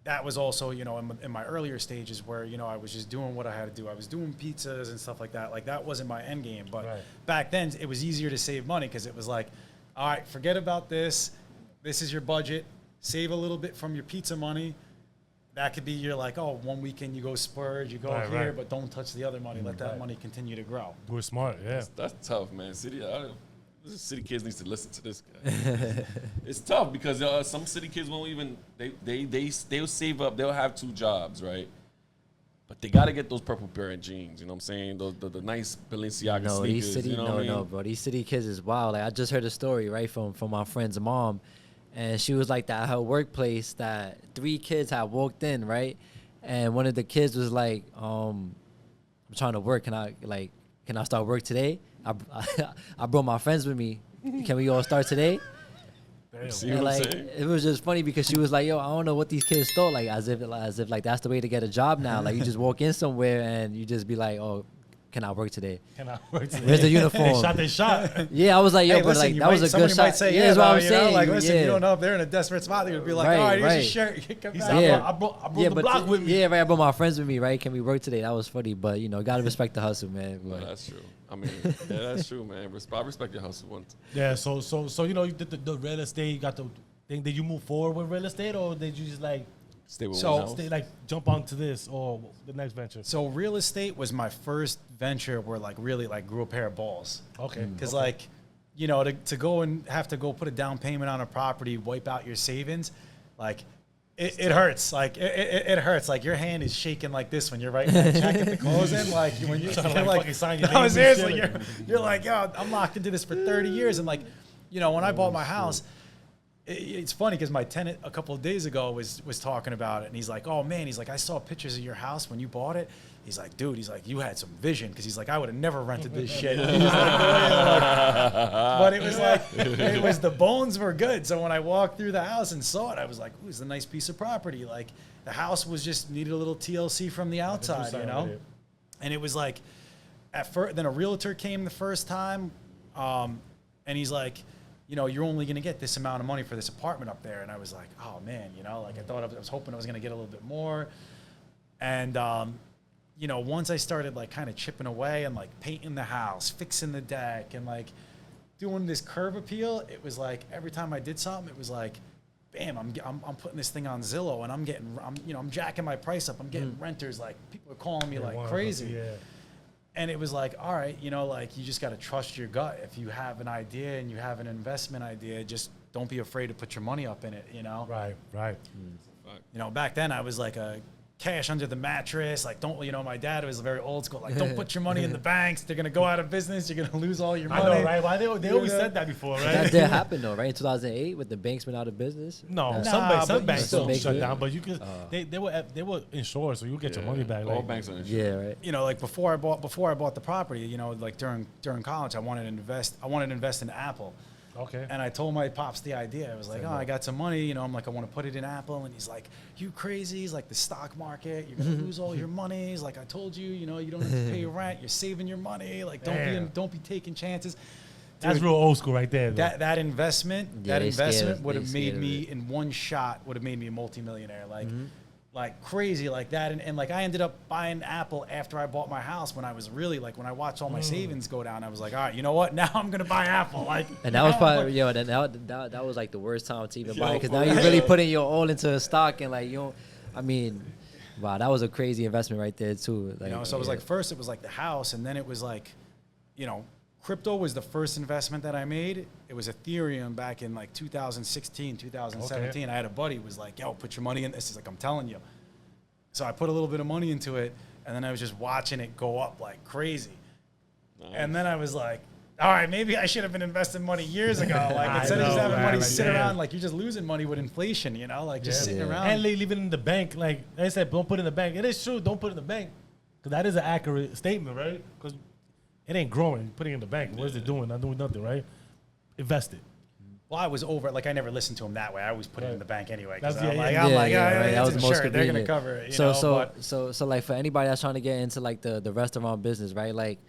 that was also, you know, in my earlier stages where, you know, I was just doing what I had to do. I was doing pizzas and stuff like that. Like, that wasn't my end game. But back then, it was easier to save money because it was like, all right, forget about this. This is your budget. Save a little bit from your pizza money. That could be your, like, oh, 1 weekend you go splurge, you go here, but don't touch the other money. Let that money continue to grow. We're smart, yeah. That's tough, man. City, The city kids needs to listen to this guy. It's tough because some city kids won't even they'll save up. They'll have 2 jobs, right? But they gotta get those purple parent jeans. You know what I'm saying? The nice Balenciaga sneakers. No, bro. These city kids is wild. Like I just heard a story right from my friend's mom, and she was like that at her workplace that 3 kids had walked in, right, and one of the kids was like, I'm trying to work. Can I start work today? I brought my friends with me. Can we all start today? See And what I'm like saying? it was just funny because she was like, "Yo, I don't know what these kids thought. Like as if like that's the way to get a job now. Like you just walk in somewhere and you just be like, oh, can I work today? Can I work today? Where's the uniform? They shot. Yeah, I was like, yo, Hey, but listen, like you that was a somebody good shot. might say, Yeah, that's what I'm you know, saying. like, listen, yeah. you don't know if they're in a desperate spot. They would be like, Right, all right, here's right. your shirt. Come He back. said, Yeah. I brought the block with me. Yeah, right. I brought my friends with me, right? Can we work today? That was funny, but you know, gotta respect the hustle, man. No, But, that's true. I mean, yeah, that's true, man. I respect your hustle once. Yeah, so you know, you did the real estate, you got the thing. Did you move forward with real estate, or did you just like Stay with So- one house. stay like jump onto this or the next venture? So real estate was my first venture where like really like grew a pair of balls. Okay, Because like, you know, to go and have to go put a down payment on a property, wipe out your savings, like it hurts. Like it hurts. Like your hand is shaking like this when you're writing that check at the closing. Like when you're, Trying to, you're like, like, fucking sign your name no, and seriously, shit. you're like, yo, I'm locked into this for 30 years. And like, you know, when I bought my house, it's funny because my tenant a couple of days ago was talking about it, and he's like, "Oh man," he's like, "I saw pictures of your house when you bought it." He's like, "Dude," he's like, "You had some vision," because he's like, "I would have never rented this shit." He's like, but it was like, it was the bones were good. So when I walked through the house and saw it, I was like, "Ooh, it's a nice piece of property." Like the house was just needed a little TLC from the outside, you know. And it was like, at first, then a realtor came the first time, and he's like, you know, you're only going to get this amount of money for this apartment up there. And I was like, oh man, you know, like I thought I was hoping I was going to get a little bit more. And, you know, once I started like kind of chipping away and like painting the house, fixing the deck and like doing this curb appeal, it was like every time I did something, it was like, bam, I'm putting this thing on Zillow and I'm jacking my price up. I'm getting renters, like people are calling me like crazy. Yeah. And it was like, all right, you know, like you just got to trust your gut. If you have an idea and you have an investment idea, just don't be afraid to put your money up in it, you know? Right. You know, back then I was like a cash under the mattress. Like, don't, you know, my dad was very old school. Like, don't put your money in the banks. They're going to go out of business. You're going to lose all your money. I know, right? Why they always said that before, right? that did happen though, right? In 2008, with the banks went out of business. No, That- some but banks still don't make shut it. down, but you could. They were insured, so you get your money back. All Like, banks are insured. Yeah, right. You know, like before I bought the property, you know, like during college, I wanted to invest in Apple. okay. And I told my pops the idea. I was like, Said oh, no. I got some money. You know, I'm like, I want to put it in Apple. And he's like, you crazy? He's like, the stock market, you're going to lose all your money. He's like, I told you, you know, you don't have to pay your rent. You're saving your money. Like, Damn. don't be taking chances. That's Dude, real old school right there. Though. that investment, Yeah, they scared would us. have They made scared me of in one shot, would have made me a multimillionaire. Like crazy like that. And like I ended up buying Apple after I bought my house when I was really like, when I watched all my savings go down, I was like, all right, you know what? Now I'm going to buy Apple. Like, And that was probably that was like the worst time to even buy it, because for now you're real. really putting your all into a stock, and like you don't. I mean, wow, that was a crazy investment right there too. Like, you know, so it was like, first it was like the house, and then it was like, you know, crypto was the first investment that I made. It was Ethereum back in like 2016, 2017. Okay. I had a buddy who was like, yo, put your money in this. He's like, I'm telling you. So I put a little bit of money into it, and then I was just watching it go up like crazy. Nice. And then I was like, all right, maybe I should have been investing money years ago. Like I instead of just know, having man, money like, sit damn. around, like you're just losing money with inflation, you know, like just sitting around. and leave it in the bank. Like I said, don't put it in the bank. It is true. Don't put it in the bank, because that is an accurate statement, right? Because it ain't growing. Putting it in the bank, what is it doing? Not doing nothing, right? Invest it. Well, I was over, like I never listened to him that way. I always put it in the bank anyway. 'Cause That's- I'm yeah, like, yeah. I'm like, right. it's That was the most insured. They're going to convenient. cover it. You So know, so like for anybody that's trying to get into like the restaurant business, right? Like,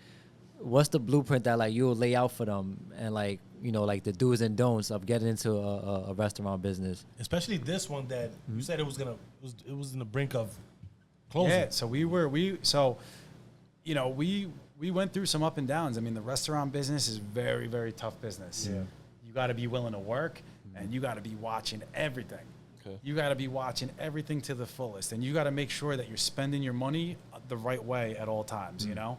what's the blueprint that like you'll lay out for them, and like, you know, like the do's and don'ts of getting into a restaurant business? Especially this one that you said it was in the brink of closing. Yeah, so we went through some up and downs. I mean, the restaurant business is very, very tough business. Yeah. You got to be willing to work, and you got to be watching everything. Okay. You got to be watching everything to the fullest, and you got to make sure that you're spending your money the right way at all times, you know?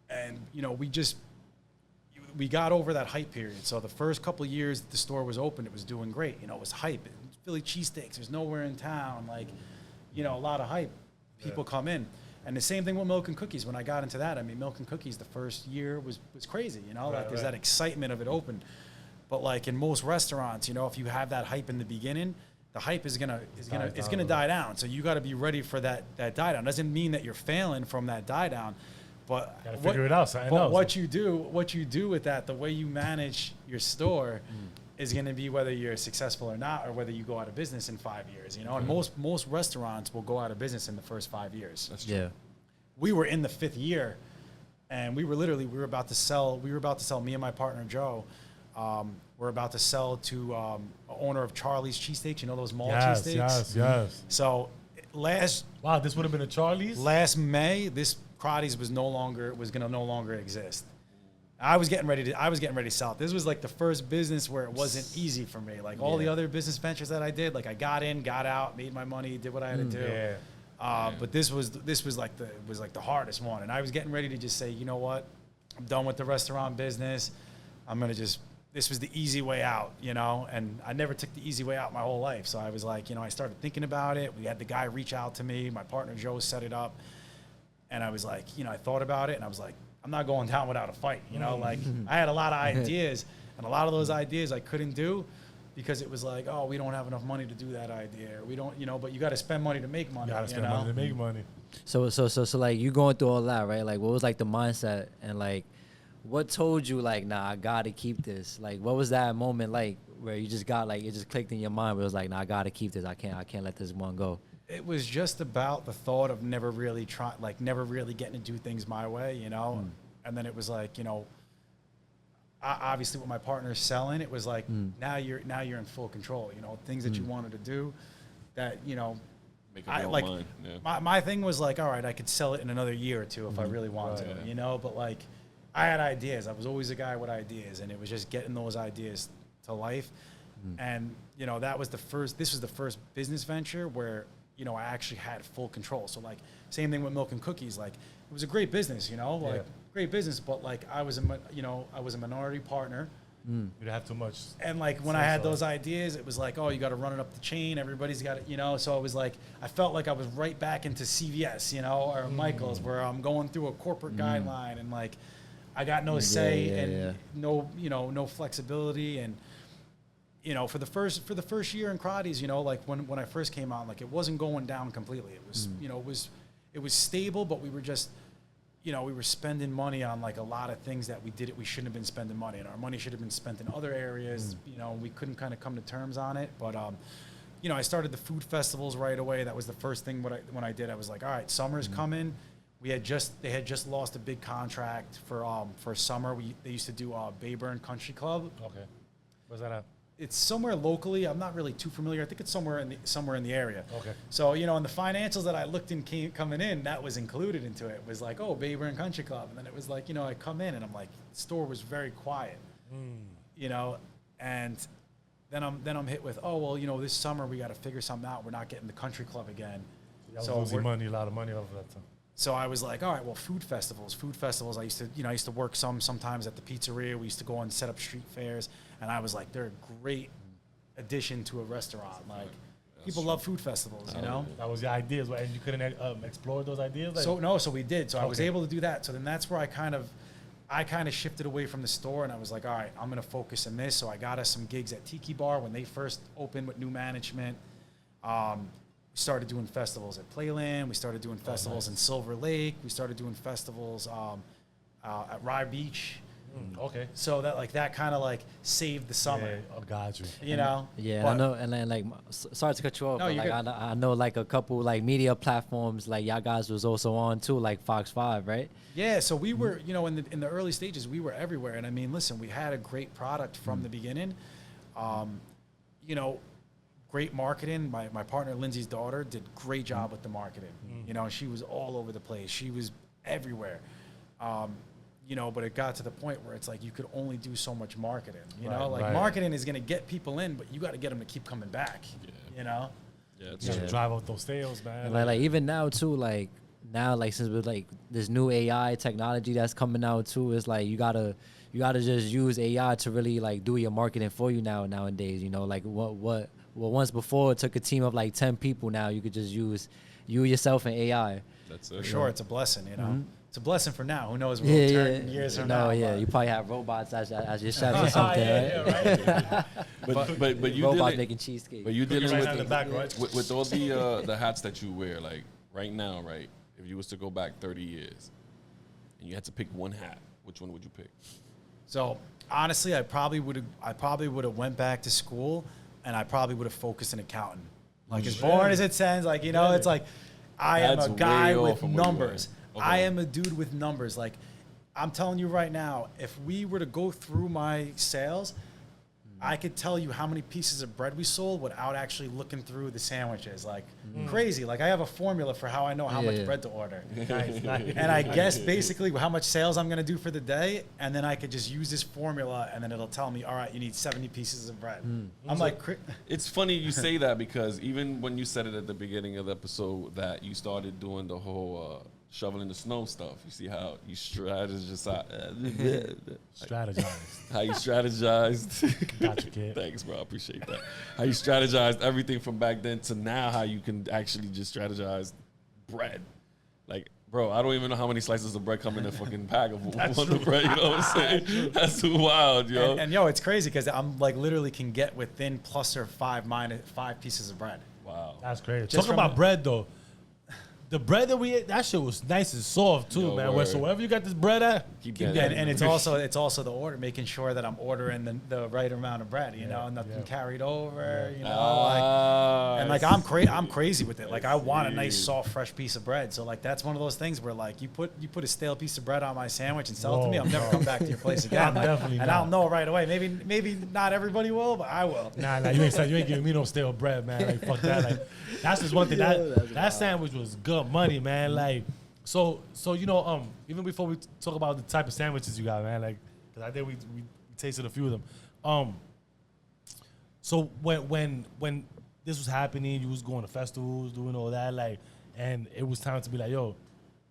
And, you know, we got over that hype period. So the first couple of years that the store was open, it was doing great. You know, it was hype. Philly cheesesteaks. There's nowhere in town. Like, you know, a lot of hype. People come in. And the same thing with milk and cookies. When I got into that, I mean, milk and cookies the first year was crazy. You know, like there's that excitement of it open. But like in most restaurants, you know, if you have that hype in the beginning, the hype is gonna die down. So you got to be ready for that die down. Doesn't mean that you're failing from that die down, but gotta figure it out. What you do with that, the way you manage your store, is going to be whether you're successful or not, or whether you go out of business in 5 years. You know, and most restaurants will go out of business in the first 5 years. That's true. Yeah. We were in the 5th year, and we were about to sell. Me and my partner Joe. We're about to sell to owner of Charlie's Cheesesteaks. You know those mall cheesesteaks? Yes. So Wow, this would have been a Charlie's? last May, this Crotty's was going to no longer exist. I was getting ready to sell it. This was like the first business where it wasn't easy for me. Like all the other business ventures that I did, like I got in, got out, made my money, did what I had to do. Yeah. But this was like the hardest one. And I was getting ready to just say, you know what? I'm done with the restaurant business. This was the easy way out, you know, and I never took the easy way out my whole life. So I was like, you know, I started thinking about it. We had the guy reach out to me. My partner Joe set it up. And I was like, you know, I thought about it and I was like, I'm not going down without a fight, you know, like I had a lot of ideas and a lot of those ideas I couldn't do because it was like, oh, we don't have enough money to do that idea. We don't, you know, but you got to spend money to make money. You gotta spend money to make money. So like you going through all that, right? Like what was like the mindset and like what told you like, nah, I gotta keep this? Like what was that moment like where you just got like it just clicked in your mind where it was like, nah, I gotta keep this. I can't let this one go. It was just about the thought of never really getting to do things my way, you know? And then it was like, you know, obviously with my partner selling, it was like, now you're in full control, you know, things that you wanted to do that, you know, Make up your own mind. Yeah. my thing was like, all right, I could sell it in another year or two if I really wanted to, you know, but like I had ideas. I was always a guy with ideas and it was just getting those ideas to life. And, you know, this was the first business venture where, you know, I actually had full control. So like same thing with milk and cookies. Like it was a great business, you know, like great business, but like I was a minority partner. You didn't have too much. And like when I had those ideas, it was like, oh, you got to run it up the chain. Everybody's got it, you know. So it was like I felt like I was right back into CVS, you know, or Michael's, where I'm going through a corporate guideline and like I got no say and no flexibility. And you know, for the first year in Crotty's, you know, like when I first came out, like it wasn't going down completely. It was you know it was stable, but we were just, you know, we were spending money on like a lot of things that we shouldn't have been spending money, and our money should have been spent in other areas. You know, we couldn't kind of come to terms on it. But you know, I started the food festivals right away. That was the first thing when I did. I was like, all right, summer's coming. They had just lost a big contract for summer. They used to do Bayburn Country Club. Okay, where's that at? It's somewhere locally. I'm not really too familiar. I think it's somewhere in the area. Okay. So, you know, in the financials that I looked in coming in, that was included into it. It was like, oh, Bayburn Country Club. And then it was like, you know, I come in and I'm like, the store was very quiet. You know, and then I'm hit with, oh, well, you know, this summer we got to figure something out. We're not getting the country club again. So losing money, a lot of money over that time. So I was like, all right, well, food festivals. I used to work sometimes at the pizzeria. We used to go and set up street fairs, and I was like, they're a great addition to a restaurant. Like, people love food festivals, you know. That was the ideas, and you couldn't explore those ideas. Like, so we did. So I was able to do that. So then that's where I kind of shifted away from the store, and I was like, all right, I'm gonna focus on this. So I got us some gigs at Tiki Bar when they first opened with new management. We started doing festivals at Playland. We started doing festivals in Silver Lake. We started doing festivals at Rye Beach. Okay. So that kind of like saved the summer. Yeah, got you. You know? Yeah, But I know. And then like, sorry to cut you off. No, but you're like good. I know like a couple like media platforms like y'all guys was also on too, like Fox 5, right? Yeah, so we were, you know, in the early stages, we were everywhere. And I mean, listen, we had a great product from the beginning. You know, great marketing. My partner, Lindsay's daughter, did a great job with the marketing. You know, she was all over the place. She was everywhere. You know, but it got to the point where it's like you could only do so much marketing. You know, like marketing is going to get people in, but you got to get them to keep coming back. You know? Yeah, it's You gotta drive out those sales, man. And like even now too, like now, like since with like this new AI technology that's coming out too, it's like you gotta just use AI to really like do your marketing for you nowadays. You know, like what once before it took a team of like 10 people. Now you could just use you yourself and AI. That's For sure, it's a blessing, you know. It's a blessing for now. Who knows what Yeah, will turn years from now. No, yeah, but- you probably have robots as your chefs or something, right? But you Robots did making cheesecake. But you Cookies dealing right with now in the back, right? with all the hats that you wear, like right now, right? If you was to go back 30 years and you had to pick one hat, which one would you pick? So honestly, I probably would have went back to school, and I probably would have focused an accountant. Like as boring as it sounds, like it's like I am That's a guy way off with from where you numbers. were. I Okay. am a dude with numbers. Like I'm telling you right now, if we were to go through my sales, I could tell you how many pieces of bread we sold without actually looking through the sandwiches. Like crazy. Like I have a formula for how I know how much Yeah. bread to order. Nice, nice. And I guess basically how much sales I'm going to do for the day. And then I could just use this formula and then it'll tell me, all right, you need 70 pieces of bread. I'm like, It's funny you say that because even when you said it at the beginning of the episode that you started doing the whole shoveling the snow stuff, you see how you Strategize. how you strategized. Gotcha, kid. Thanks, bro. I appreciate that. How you strategized everything from back then to now, how you can actually just strategize bread. Like, bro, I don't even know how many slices of bread come in a fucking pack of one bread. You know what I'm saying? That's too wild, yo. and yo, it's crazy because I'm like literally can get within plus or minus 5 pieces of bread. Wow. That's crazy. Just Talk from about the- bread though. The bread that we ate, that shit was nice and soft too, Yo, man. word. So wherever you got this bread at, Keep keep that. getting And it's also the order, making sure that I'm ordering the right amount of bread, you know, nothing yeah. carried over, you know, Ah, and like I'm crazy with it. Like I want a nice soft fresh piece of bread. So like that's one of those things where like you put a stale piece of bread on my sandwich and sell it to me, Whoa, I'm never no. come back to your place again. I'm definitely and not. I'll know right away. Maybe not everybody will, but I will. Nah, you ain't giving me no stale bread, man. Like fuck that. Like that's just one thing. That sandwich was good money, man. Like so you know even before we talk about the type of sandwiches you got, man. Like because I think we tasted a few of them. So when this was happening, you was going to festivals, doing all that, like, and it was time to be like, yo,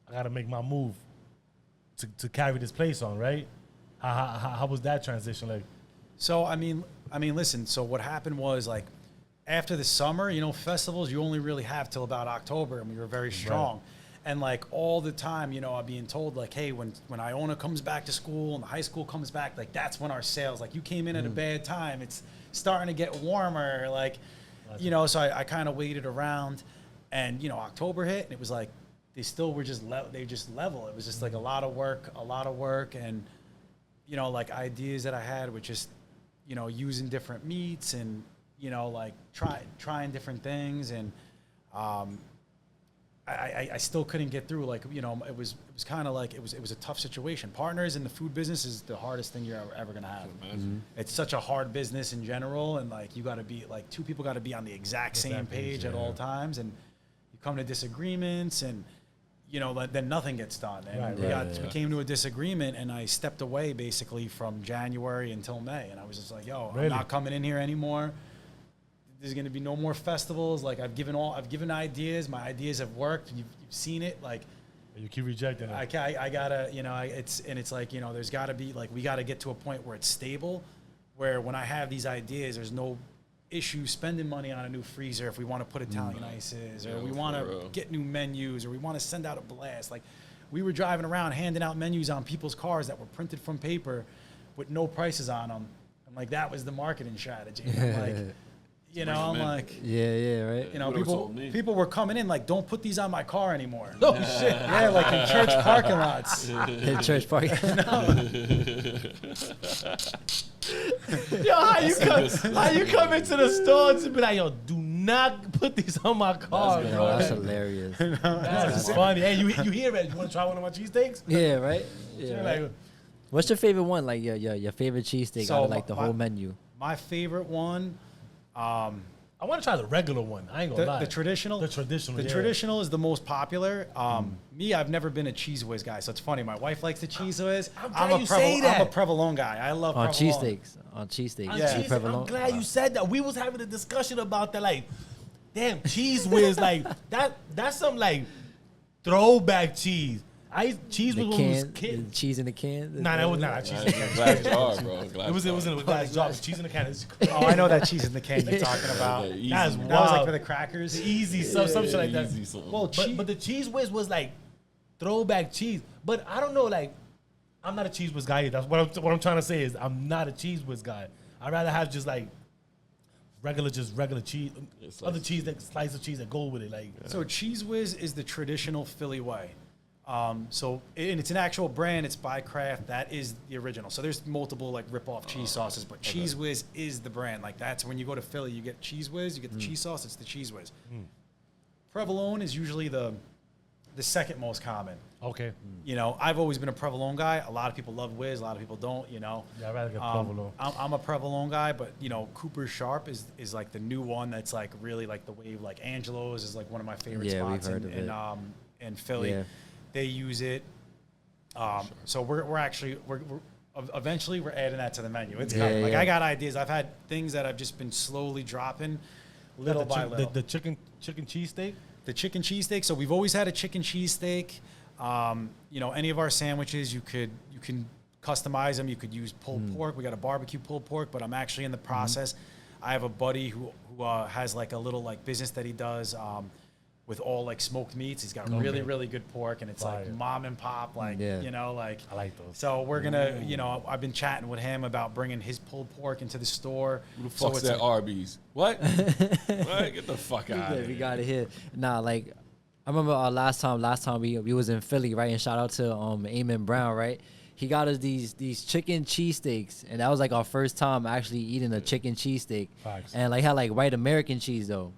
I gotta make my move to carry this place on, right? How was that transition like? So I mean, listen. So what happened was like after the summer, you know, festivals you only really have till about October, and we were very strong. And like all the time, you know, I'm being told like, hey, when Iona comes back to school and the high school comes back, like that's when our sales. Like you came in at a bad time. It's starting to get warmer. Like, you know, so I kind of waited around, and you know, October hit, and it was like they still were just level. It was just like a lot of work, and you know, like ideas that I had were just, you know, using different meats and, you know, like trying different things. And I still couldn't get through. Like, you know, it was kind of like, it was a tough situation. Partners in the food business is the hardest thing you're ever going to have. It's such a hard business in general. And like, you got to be like, two people got to be on the exact same page at all times. And you come to disagreements, and, you know, then nothing gets done. And we came to a disagreement, and I stepped away basically from January until May. And I was just like, yo, I'm not coming in here anymore. There's going to be no more festivals. Like I've given ideas. My ideas have worked. You've seen it. Like You keep rejecting it. I gotta, you know, it's like, you know, there's got to be like, we got to get to a point where it's stable, where when I have these ideas, there's no issue spending money on a new freezer if we want to put Italian ices, or we want to get new menus, or we want to send out a blast. Like we were driving around handing out menus on people's cars that were printed from paper with no prices on them. And like, that was the marketing strategy. And I'm like, you know, I'm like, Yeah, right. you know, You would've told me. people were coming in like, don't put these on my car anymore. Oh shit! Yeah, like in church parking lots. In church park. Yo, how you come into the store to be like, yo, do not put these on my car, Yo, bro. that's hilarious. That's funny. Hey, you hear it? You want to try one of my cheesesteaks? Yeah, right. Yeah. You're Right. like, What's your favorite one? Like your favorite cheesesteak So out of like the my- whole menu. My favorite one, I want to try the regular one. I ain't gonna lie. the traditional. The traditional. The yeah. traditional is the most popular. Me, I've never been a cheese whiz guy, so it's funny. My wife likes the cheese whiz. glad you say that. I'm a provolone guy. I love On provolone. cheesesteaks. On cheesesteaks. On Yeah. cheese, Provolone. I'm glad you said that. We was having a discussion about that. Like, damn, cheese whiz. Like that's some like throwback cheese. Cheese The was when we was can, kid. cheese in the can. Nah, that was not cheese. Glass jar, bro. Glass It was in a glass jar. Cheese in the can. It's crazy. Oh, I know that cheese in the can you're talking about. Yeah, easy. That's Man. That was like wild. for the crackers. Easy, some shit like that. Easy something. Well, But the Cheese Whiz was like throwback cheese. But I don't know, like, I'm not a Cheese Whiz guy either. That's what I'm trying to say is I'm not a Cheese Whiz guy. I'd rather have just like regular cheese, other cheese that slice of cheese that go with it. Like, So Cheese Whiz is the traditional Philly way. And it's an actual brand. It's by Kraft. That is the original. So there's multiple like rip-off cheese sauces, but Cheese Whiz is the brand. Like that's when you go to Philly, you get Cheese Whiz, you get the cheese sauce. It's the Cheese Whiz. Provolone is usually the second most common. okay, You know, I've always been a provolone guy. A lot of people love Whiz. A lot of people don't. You know. yeah, I'd rather get provolone. I'm a provolone guy, but you know, Cooper Sharp is like the new one that's like really like the wave. Like Angelo's is like one of my favorite Yeah, we've spots heard of it. in Philly. Yeah. They use it. So we're actually eventually we're adding that to the menu. It's Yeah, coming. Like yeah. I got ideas. I've had things that I've just been slowly dropping, little by little. The chicken cheesesteak. The chicken cheesesteak. So we've always had a chicken cheesesteak. You know, any of our sandwiches, you can customize them. You could use pulled pork. We got a barbecue pulled pork, but I'm actually in the process. I have a buddy who has like a little like business that he does with all like smoked meats. He's got really good pork, and it's Fire. like mom and pop, like Yeah. you know, like I like those. So we're gonna, you know, I've been chatting with him about bringing his pulled pork into the store. Who the So fuck's it's that like- Arby's? What? What? Get the fuck out of here. We got it here. Nah, like I remember last time we was in Philly, right? And shout out to Eamon Brown, right? He got us these chicken cheesesteaks, and that was like our first time actually eating a chicken cheesesteak. Facts. And like had like white American cheese though,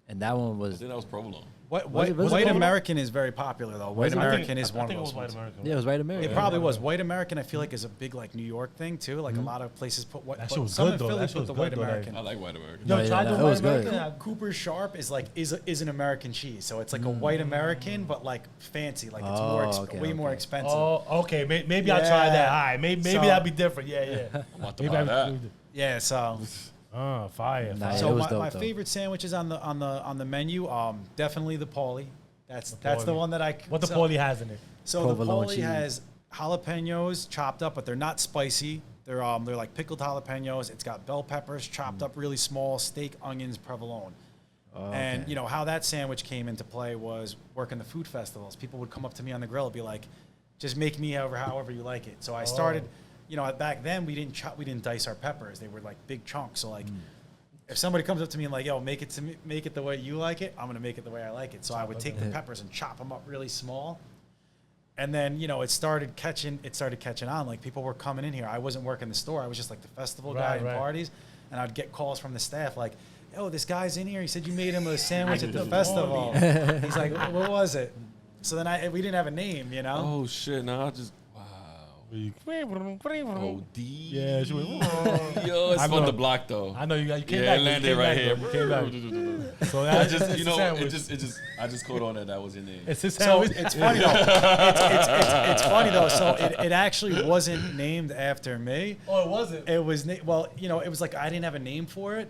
and that one I was think that was provolone. White Was it White called? American is very popular though. White American is one of I think it those was white ones. American. yeah, it was white American. It probably was. White American, I feel like, is a big like New York thing too. Like a lot of places put white. That shit was some good, in though. Philly That shit put was the good, white though, like- American. I like white American. Yo, No, try yeah, the it white was good. American. Cooper Sharp is like is an American cheese, so it's like a white American, but like fancy, like it's way more expensive. Oh, okay. Maybe I'll try that. All right, maybe So- that'd be different. Yeah. I'm about to Maybe buy I that. Yeah, so fire. Nah, fire. it so was dope, my though. favorite sandwiches on the menu, definitely the Paulie. That's the Paulie. one that I. What the so- Paulie has in it? So Provolone the Paulie cheese. has jalapenos chopped up, but they're not spicy. They're like pickled jalapenos. It's got bell peppers chopped up really small, steak, onions, provolone. And okay. you know how that sandwich came into play was working the food festivals. People would come up to me on the grill and be like, "Just make me however you like it." So I started, you know, back then we didn't dice our peppers. They were like big chunks. So like, if somebody comes up to me and like, "Yo, make it the way you like it," I'm gonna make it the way I like it. So I would take the peppers and chop them up really small. And then, you know, it started catching on. Like people were coming in here. I wasn't working the store. I was just like the festival guy Right. and parties. And I'd get calls from the staff like, "Oh, this guy's in here. He said you made him a sandwich at the festival." He's like, "What was it?" So then we didn't have a name, you know? Oh shit! Now I just wow. Oh, OD. Yeah, she went, Yo, it's I fun know. to block though. I know you came Yeah, back. it landed you came right back, here. though. You came back. So I that's just, it's you a know, sandwich. it just, I just caught on that was your name. It's a So sandwich. it's funny though. It's funny though. So it actually wasn't named after me. Oh, it wasn't. It was well, you know, it was like I didn't have a name for it,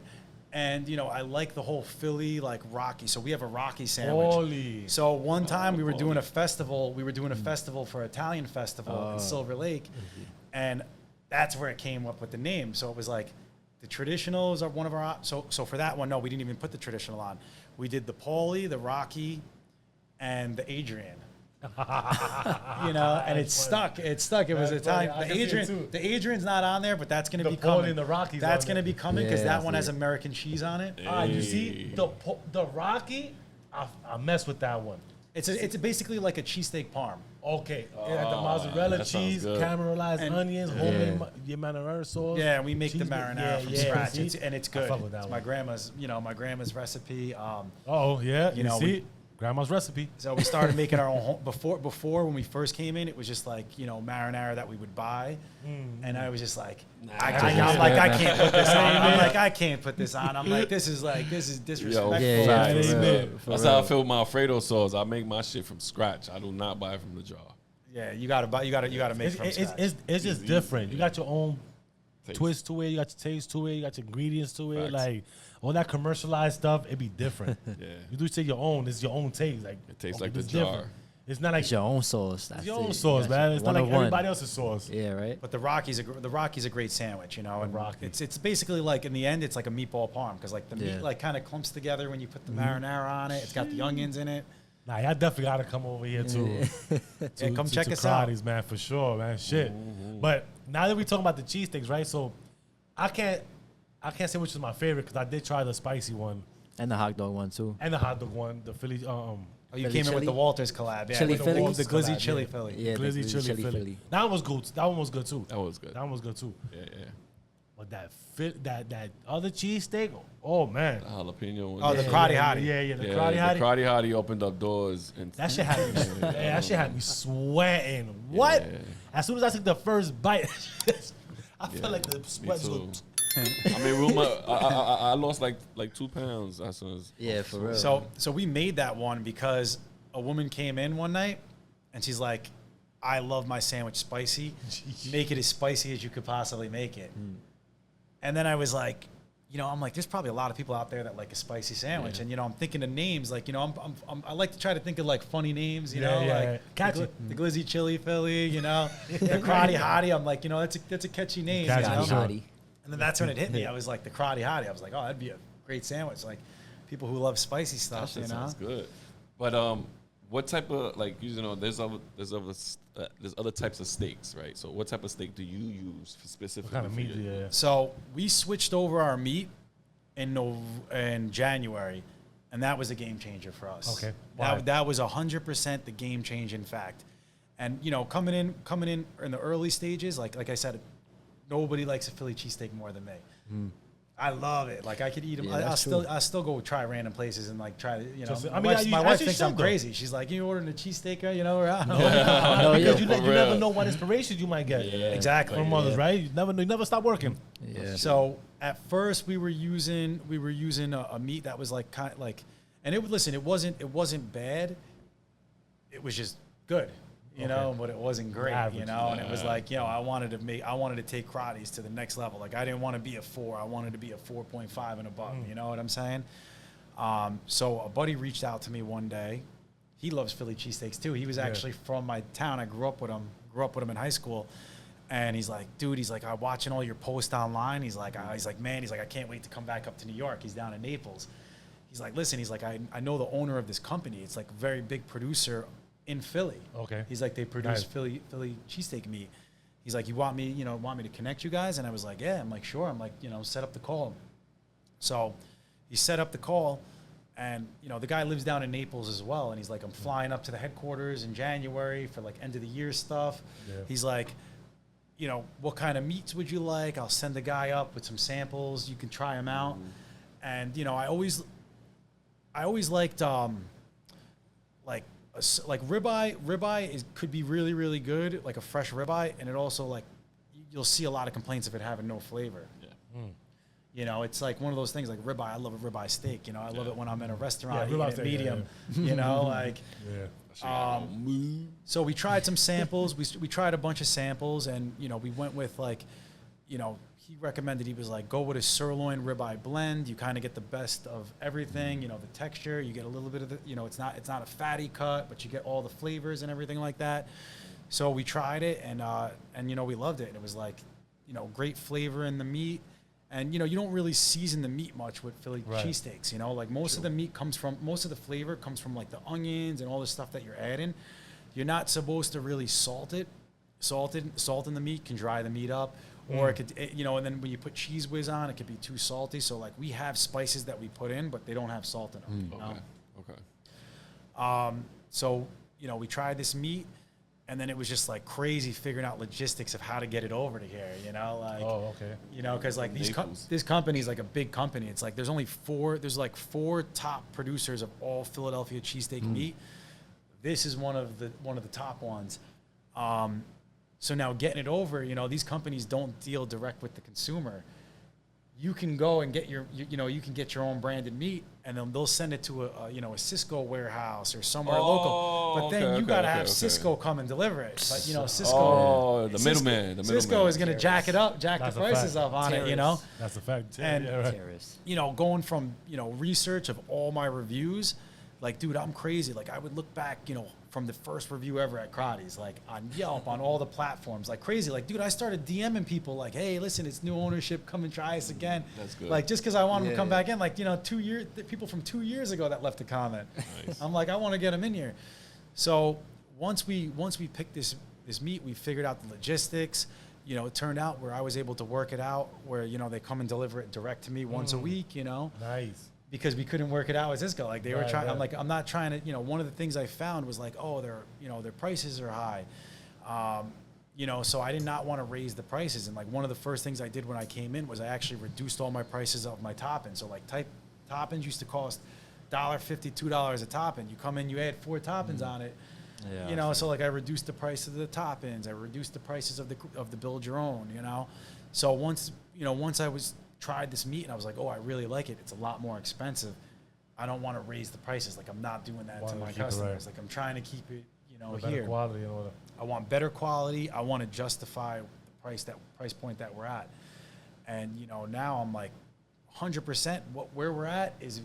and you know, I like the whole Philly like Rocky. So we have a Rocky sandwich. Holy. So one time we were doing a festival. We were doing a festival for Italian festival in Silver Lake, and that's where it came up with the name. So it was like the traditionals are one of our. So for that one, no, we didn't even put the traditional on. We did the Paulie, the Rocky, and the Adrian. You know, and it stuck. It stuck. It was That's Italian. funny. I The can see it Adrian. too. The Adrian's not on there, but that's going to The be Paulie coming. and the Rocky's That's on going to there. be coming because Yeah, that one has yeah. American cheese on it. You see the Rocky, I mess with that one. It's basically like a cheesesteak parm. Okay, yeah, the mozzarella that sounds cheese, good. caramelized And- onions, homemade your marinara sauce. Yeah, we make the cheese- marinara from yeah, scratch, see? and it's I good. fuck with that It's one. my grandma's recipe. Oh yeah, you know, see, grandma's recipe. So we started making our own home. Before when we first came in, it was just like, you know, marinara that we would buy, and I was just like, I can't put this on. I'm like, I can't put this on. I'm like, this is disrespectful. Yeah, Facts. for real, for That's real. how I feel with my Alfredo sauce. I make my shit from scratch. I do not buy it from the jar. Yeah, you gotta make from scratch. It's just different. You got your own Taste. twist to it. You got your taste to it. You got your ingredients to it. Facts. Like all that commercialized stuff, it be different. Yeah. You do say your own. It's your own taste. Like It tastes okay, like the this jar. different. It's not like It's your own sauce. it's your own sauce, man. It's not like everybody else's sauce. Yeah, right. But the Rocky's a great sandwich, you know. And Rocky. it's basically like in the end, it's like a meatball parm because like the meat like kind of clumps together when you put the marinara on it. It's got the onions in it. Nah, y'all definitely gotta come over here too. Come check us out, Crotty's, man, for sure, man. Shit. But now that we talking about the cheesesteaks, right? So I can't say which is my favorite because I did try the spicy one And the hot dog one too. and the hot dog one, the Philly. Oh, you Philly came in chili? with the Walters collab, yeah. Chili with Philly? the glizzy Collab, chili yeah. Philly. Yeah, the Glizzy glizzy chili Philly. That one was good. That one was good too. That was good. That one was good too. Yeah, yeah. But that other cheesesteak, oh man. The jalapeno one. Oh, the Crotty yeah, Hottie. Yeah, the Yeah, Crotty the Hottie. Crotty Hottie opened up doors. And That shit had me. That shit had me sweating. What? Yeah. As soon as I took the first bite, I felt like the Me sweat was too. going. I mean, Ruma, I lost like 2 pounds as soon as. Yeah, for real. So we made that one because a woman came in one night and she's like, I love my sandwich spicy. Make it as spicy as you could possibly make it. And then I was like, you know, I'm like, there's probably a lot of people out there that like a spicy sandwich. And, you know, I'm thinking of names like, you know, I like to try to think of like funny names, you know, like Catchy. the Glizzy Chili Philly, you know, the Crotty Hottie. I'm like, you know, that's a catchy name. Catchy, you know? sure. Hottie. And then that's when it hit me. I was like, the Crotty Hottie. I was like, oh, that'd be a great sandwich. Like people who love spicy That stuff, shit you know. sounds good. But what type of like you know there's other types of steaks, right? So what type of steak do you use specifically? What kind of for meat? your- Yeah. So we switched over our meat in January, and that was a game changer for us. Okay. Why? That was 100% the game change, in fact. And you know, coming in the early stages, like I said, nobody likes a Philly cheesesteak more than me. I love it. Like I could eat them. Yeah, that's I still go try random places and like try to, you know. Just- my wife, my as wife you thinks should, I'm though. crazy. She's like, you ordering a cheesesteak, you know? Or, I don't know. No, yeah. Because you for never real. know what inspirations you might get. Exactly. From others, right? You never know. You never stop working. Yeah. So at first we were using a meat that was like kind of like, and it wasn't bad. It was just good, you know, but it wasn't great, Average. you know. And it was like, you know, I wanted to take Crotty's to the next level. Like I didn't want to be a 4. I wanted to be a 4.5 and above. You know what I'm saying? So a buddy reached out to me one day. He loves Philly cheesesteaks too. He was actually from my town. I grew up with him in high school. And he's like, dude, I'm watching all your posts online. He's like, man, I can't wait to come back up to New York. He's down in Naples. He's like, listen, I know the owner of this company. It's like a very big producer in Philly. Okay. He's like, they produce Nice. Philly cheesesteak meat. He's like, you want me to connect you guys? And I was like, yeah. I'm like, sure. I'm like, you know, set up the call. So he set up the call. And, you know, the guy lives down in Naples as well. And he's like, I'm flying up to the headquarters in January for like end of the year stuff. Yeah. He's like, you know, what kind of meats would you like? I'll send the guy up with some samples. You can try them out. And, you know, I always liked, like ribeye could be really, really good, like a fresh ribeye. And it also like, you'll see a lot of complaints of it having no flavor. Yeah. You know, it's like one of those things like ribeye. I love a ribeye steak. You know, I love it when I'm in a restaurant Yeah, eating ribeye it steak, medium. You know, like. Yeah. So we tried some samples. We tried a bunch of samples, and you know, we went with like, you know, he recommended, he was like, go with a sirloin ribeye blend. You kind of get the best of everything. You know, the texture. You get a little bit of the, you know, it's not a fatty cut, but you get all the flavors and everything like that. So we tried it, and you know, we loved it. And it was like, you know, great flavor in the meat. And, you know, you don't really season the meat much with Philly cheesesteaks, you know? Like, most of the flavor comes from, like, the onions and all the stuff that you're adding. You're not supposed to really salt it. Salt in the meat can dry the meat up. Or it could, you know, and then when you put cheese whiz on, it could be too salty. So, like, we have spices that we put in, but they don't have salt in them. You know? Okay. So, you know, we tried this meat. And then it was just like crazy figuring out logistics of how to get it over to here, you know, like, you know, because like this company is like a big company. It's like there's like four top producers of all Philadelphia cheesesteak meat. This is one of the top ones. So now getting it over, you know, these companies don't deal direct with the consumer. You can go and get you can get your own branded meat, and then they'll send it to a Cisco warehouse or somewhere local. But then you gotta have Cisco come and deliver it. But you know, Cisco, the middleman. Cisco is gonna jack the prices up on it. You know, That's a fact. And yeah, right. Terrorists. you know, going from research of all my reviews, Like, dude, I'm crazy. Like, I would look back, you know, from the first review ever at Crotty's, like on Yelp, on all the platforms, like crazy. Like, dude, I started DMing people like, hey, listen, it's new ownership. Come and try us again. That's good. Like, just because I want them to come back in. Like, you know, people from 2 years ago that left a comment. Nice. I'm like, I want to get them in here. So once we picked this meat, we figured out the logistics. You know, it turned out where I was able to work it out where, you know, they come and deliver it direct to me once a week, you know. Nice. Because we couldn't work it out with Cisco. Like they were trying, right. I'm like, I'm not trying to, you know, one of the things I found was like, oh, their prices are high. You know, so I did not want to raise the prices. And like one of the first things I did when I came in was I actually reduced all my prices of my toppings. So like toppings used to cost $1.50, $2 a topping. You come in, you add 4 toppings on it. Yeah, You know, so like I reduced the price of the toppings. I reduced the prices of the build your own, you know. So once I tried this meat and I was like, oh, I really like it. It's a lot more expensive. I don't want to raise the prices. Like I'm not doing that to my customers. Like I'm trying to keep it, you know, better here. quality, you know. I want better quality. I want to justify the price point that we're at. And you know, now I'm like 100% where we're at is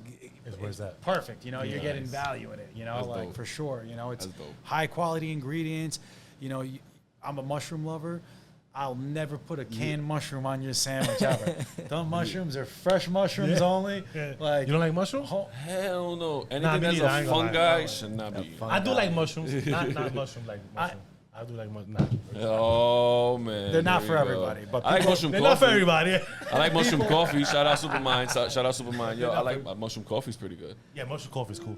where's that? Perfect. You know, you're getting Nice. value in it, you know, That's like dope. for sure. You know, it's That's dope. high quality ingredients. You know, I'm a mushroom lover. I'll never put a canned mushroom on your sandwich ever. Those mushrooms are fresh mushrooms only. Yeah. Like You don't like mushrooms? Hell no. me Anything that's neither, I a ain't gonna fungi lie. should not be. I do like mushrooms. not mushroom like mushroom. I do like mushroom. Oh man, They're not there for you go. everybody, but I like people- mushroom They're coffee. not for everybody. I like mushroom coffee. Shout out Supermind. Shout out Supermind. Yo, I like mushroom coffee's pretty good. Yeah, mushroom coffee is cool.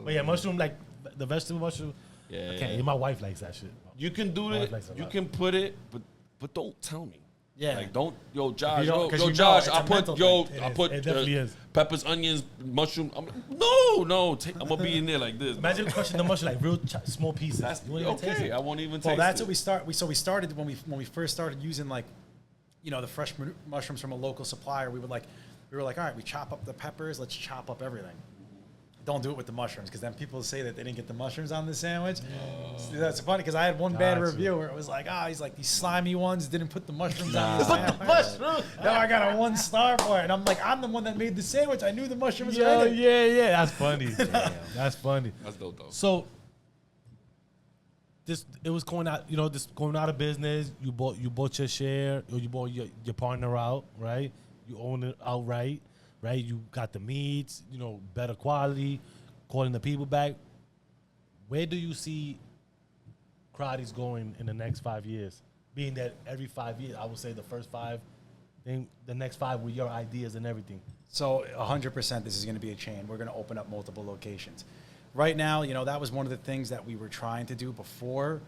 But yeah, mushroom like the vegetable mushroom. Yeah. I can't. My wife likes that shit. You can do My wife it. likes it a You lot. can put it, but don't tell me. Yeah. Like don't, yo, Josh, you don't- 'cause you know Josh. it's I a put, mental yo, thing. I It put is. It definitely is. peppers, onions, mushroom. I'm no. I'm gonna be in there like this. Imagine crushing the mushroom like real small pieces. That's You won't even taste okay. it. I won't even. Well, taste that's it. what we started when we first started using like, you know, the fresh mushrooms from a local supplier. We were like, all right, we chop up the peppers. Let's chop up everything. Don't do it with the mushrooms because then people say that they didn't get the mushrooms on the sandwich. So that's funny because I had one bad Gotcha. review where it was like, he's like these slimy ones didn't put the mushrooms on the sandwich. Mushroom. Now I got a 1 star for it, and I'm like, I'm the one that made the sandwich. I knew the mushrooms were Yeah, in it. yeah. That's funny. That's funny. That's dope though. So it was going out, you know, this going out of business. You bought your share, or you bought your partner out, right? You own it outright, right? You got the meats, you know, better quality, calling the people back. Where do you see Crotty's going in the next 5 years? Being that every 5 years, I would say the first 5, then the next 5 with your ideas and everything. So 100% this is going to be a chain. We're going to open up multiple locations. Right now, you know, that was one of the things that we were trying to do before.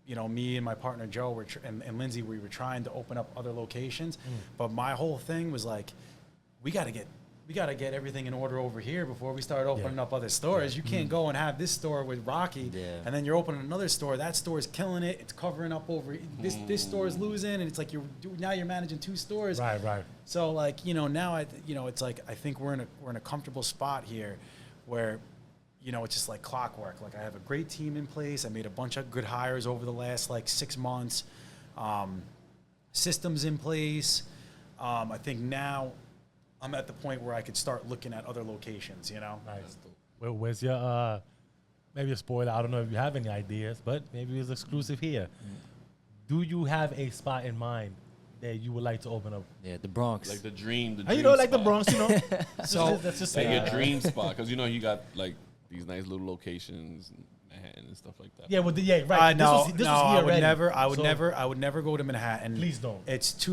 You know, me and my partner Joe and Lindsay, we were trying to open up other locations. But my whole thing was like, we got to get everything in order over here before we start opening up other stores. You can't go and have this store with Rocky, and then you're opening another store. That store is killing it. It's covering up over this store is losing, and it's like now you're managing 2 stores. Right. So like, you know, now it's like I think we're in a comfortable spot here, where, you know, it's just like clockwork. Like I have a great team in place. I made a bunch of good hires over the last like 6 months. Systems in place. I think now I'm at the point where I could start looking at other locations, you know? Nice. Where's your, maybe a spoiler, I don't know if you have any ideas, but maybe it's exclusive here. Do you have a spot in mind that you would like to open up? Yeah, the Bronx. Like the dream. You know, like the spot. Bronx, you know? So- that's just Like your dream spot, because you know you got like these nice little locations in Manhattan and stuff like that. Yeah, well, yeah, right. No, this was here I would already. never. I would So, never go to Manhattan. Please don't. It's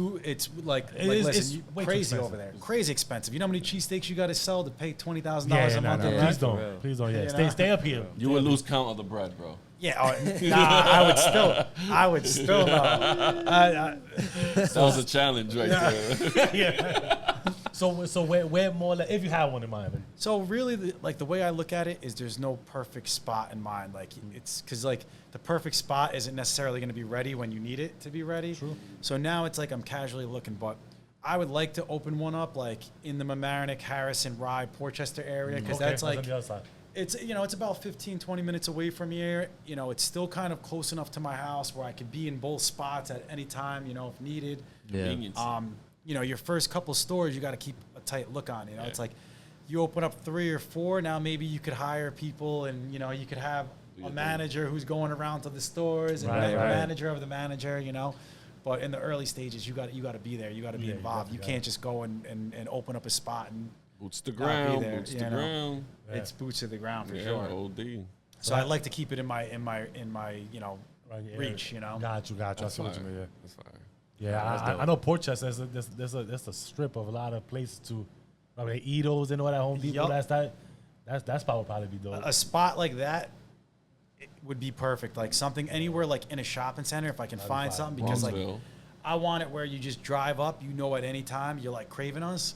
like It is- listen, it's way too crazy expensive. over there. Crazy expensive. You know how many cheesesteaks you got to sell to pay $20,000 Yeah, a month? no, in please rent? For real. don't. Please don't, yeah. You Stay up here. You would lose count of the bread, bro. Yeah, I would still know. That was a challenge right there. Yeah. So where more, like, if you have one in mind. Like, So really, the way I look at it is there's no perfect spot in mind. Like it's because like the perfect spot isn't necessarily going to be ready when you need it to be ready. True. So now it's like I'm casually looking, but I would like to open one up like in the Mamaroneck, Harrison, Rye, Portchester area because that's on like the other side. it's, you know, it's about 15, 20 minutes away from here. You know, it's still kind of close enough to my house where I could be in both spots at any time, you know, if needed. Yeah. Convenience. You know, your first couple stores, you got to keep a tight look on. You know, Yeah. it's like you open up 3 or 4, now maybe you could hire people, and you could have a manager who's going around to the stores and a manager of the manager, But in the early stages, you got to be there. You got to be involved. You can't just go and open up a spot and boots to ground. Boots to ground. It's boots to the ground for sure. OD. So I like to keep it in my reach. Got you. I see what you mean. That's fine. Yeah, I know Portchester. There's a strip of a lot of places to, Eatos and all that Home Depot. That spot would probably be dope. A spot like that. It would be perfect, like something anywhere, like in a shopping center, if I can find something, because I want it where you just drive up, at any time you're like craving us,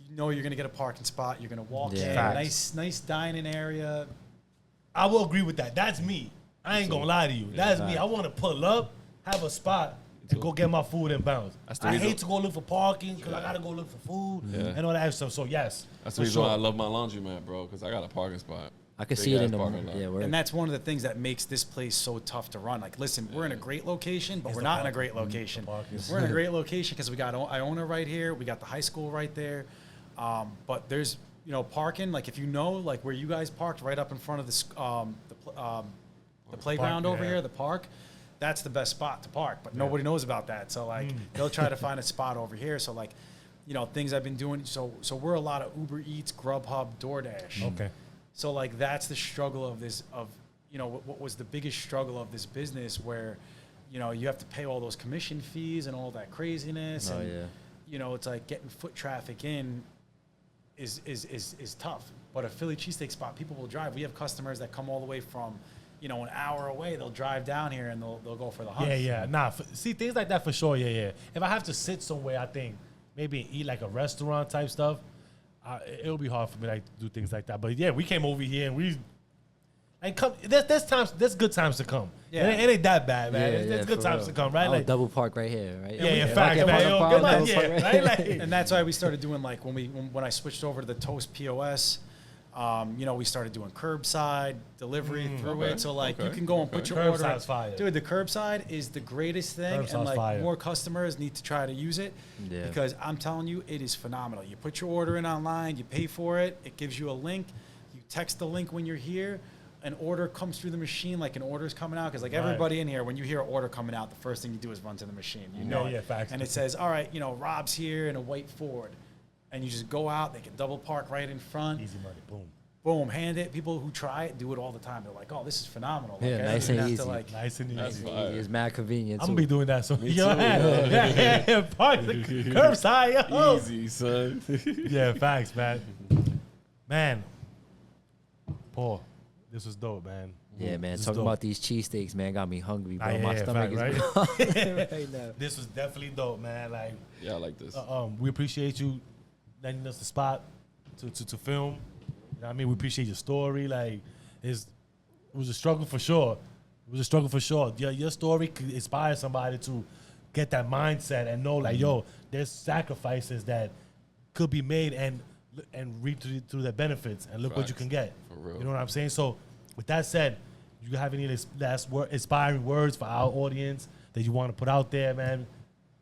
you're gonna get a parking spot, you're gonna walk in, nice dining area. I will agree with that. That's me. I ain't gonna lie to you. That's me. I want to pull up, have a spot, and go get my food and bounce. I hate to go look for parking because I gotta go look for food and all that stuff. So yes, that's the reason why I love my laundromat, bro, because I got a parking spot. I can see it in the parking lot. And that's one of the things that makes this place so tough to run. Like, listen, we're in a great location, but we're not in a great location. We're in a great location because we got Iona right here. We got the high school right there. But there's, parking. Like, if like where you guys parked right up in front of the playground over here, the park, that's the best spot to park. But nobody knows about that. So, like, they'll try to find a spot over here. So, like, things I've been doing. So we're a lot of Uber Eats, Grubhub, DoorDash. Okay. So, like, that's the struggle what was the biggest struggle of this business, where, you have to pay all those commission fees and all that craziness. It's like getting foot traffic in is tough. But a Philly cheesesteak spot, people will drive. We have customers that come all the way from, an hour away. They'll drive down here and they'll go for the hunt. Yeah. Nah, see, things like that for sure, yeah. If I have to sit somewhere, I think maybe eat like a restaurant type stuff, it'll be hard for me to do things like that. But yeah, we came over here and come. There's good times to come. Yeah, it ain't that bad, man. There's good times to come, right? Like double park right here, right? Yeah, fact, man. Right? And that's why we started doing when I switched over to the Toast POS. We started doing curbside delivery through it. So you can go and put your order in. Fire. Dude, the curbside is the greatest thing, and more customers need to try to use it because I'm telling you, it is phenomenal. You put your order in online, you pay for it, it gives you a link, you text the link when you're here, an order comes through the machine, like an order's coming out, because everybody in here, when you hear an order coming out, the first thing you do is run to the machine. Facts. And it says, all right, Rob's here in a white Ford. And you just go out, they can double park right in front. Easy money, boom. Boom, hand it. People who try it do it all the time. They're like, oh, this is phenomenal. Nice and easy. Nice and easy. It's mad convenient. I'm going to be doing that. So park the curbside. Yo. Easy, son. Yeah, facts, man. Man, Paul, this was dope, man. Yeah, man. Talking about these cheesesteaks, man, got me hungry, bro. My stomach is right now. This was definitely dope, man. Like, I like this. We appreciate you letting us the spot to film. You know what I mean? We appreciate your story. Like, it was a struggle for sure. It was a struggle for sure. Your story could inspire somebody to get that mindset and know, like, yo, there's sacrifices that could be made and reap through the benefits, and look what you can get. For real. You know what I'm saying? So, with that said, you have any last inspiring words for our audience that you want to put out there, man?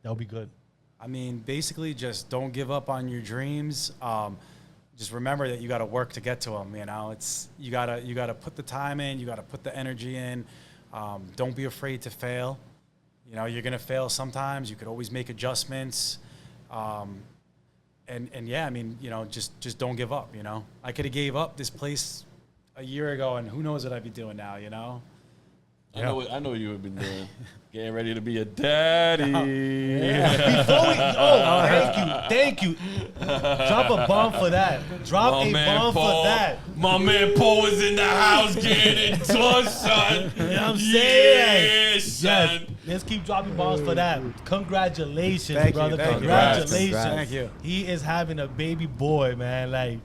That would be good. I mean, basically, just don't give up on your dreams. Just remember that you got to work to get to them. It's you gotta put the time in, you got to put the energy in. Don't be afraid to fail. You're gonna fail sometimes. You could always make adjustments. Just don't give up. I could have gave up this place a year ago, and who knows what I'd be doing now. I know what you have been doing. Getting ready to be a daddy. Thank you. Drop a bomb for that. For that. My man Paul was in the house getting it done, son. You know what I'm saying? Yeah, son. Yes. Let's keep dropping bombs for that. Congratulations, brother. Congratulations. Thank you. He is having a baby boy, man. Like,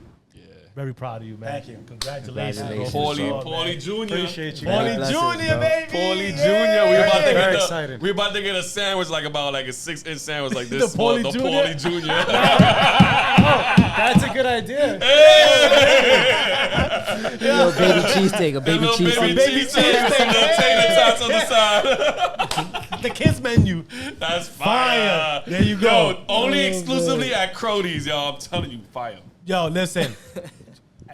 very proud of you, man. Thank you. Congratulations. Paulie Jr. Appreciate you. Paulie Jr., baby. Paulie Jr. We about to get a sandwich, like a 6-inch sandwich like this. The Paulie Jr. Paulie Jr. That's a good idea. Yo, baby cheesesteak, a baby cheesesteak. Baby cheesesteak, the tater tots on the side. The kids menu. That's fire. There you go. Yo, only exclusively at Crotty's, y'all. I'm telling you, fire. Yo, listen.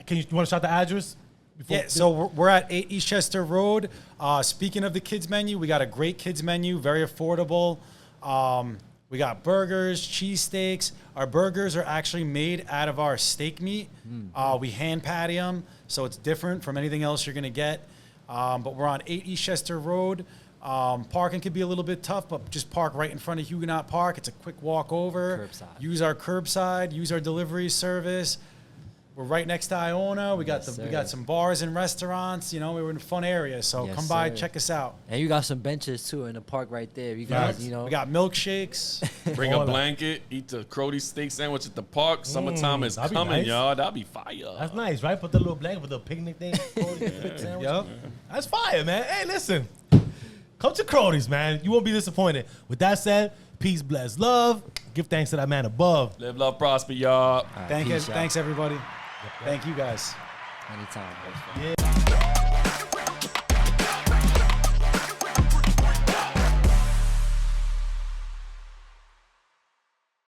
You want to shout the address? Yeah, so we're at 8 Eastchester Road. Speaking of the kids menu, we got a great kids menu, very affordable. We got burgers, cheesesteaks. Our burgers are actually made out of our steak meat. We hand patty them, so it's different from anything else you're going to get. But we're on 8 Eastchester Road. Parking could be a little bit tough, but just park right in front of Huguenot Park. It's a quick walk over. Curbside. Use our curbside. Use our delivery service. We're right next to Iona. We got we got some bars and restaurants. You know, we're in a fun area, so Yes, come by, sir. check us out. And you got some benches too in the park right there. You guys, you know. We got milkshakes. Bring All a that. blanket, eat the Crotty steak sandwich at the park. Summertime is that'd be coming, nice. y'all. That'd be fire. That's nice, right? Put the little blanket with the picnic thing. Sandwich. Yep. That's fire, man. Hey, listen. Come to Crotty's, man. You won't be disappointed. With that said, peace, bless, love. Give thanks to that man above. Live, love, prosper, y'all. All right, peace, y'all. Thanks everybody. Thank you guys. Anytime. Yeah.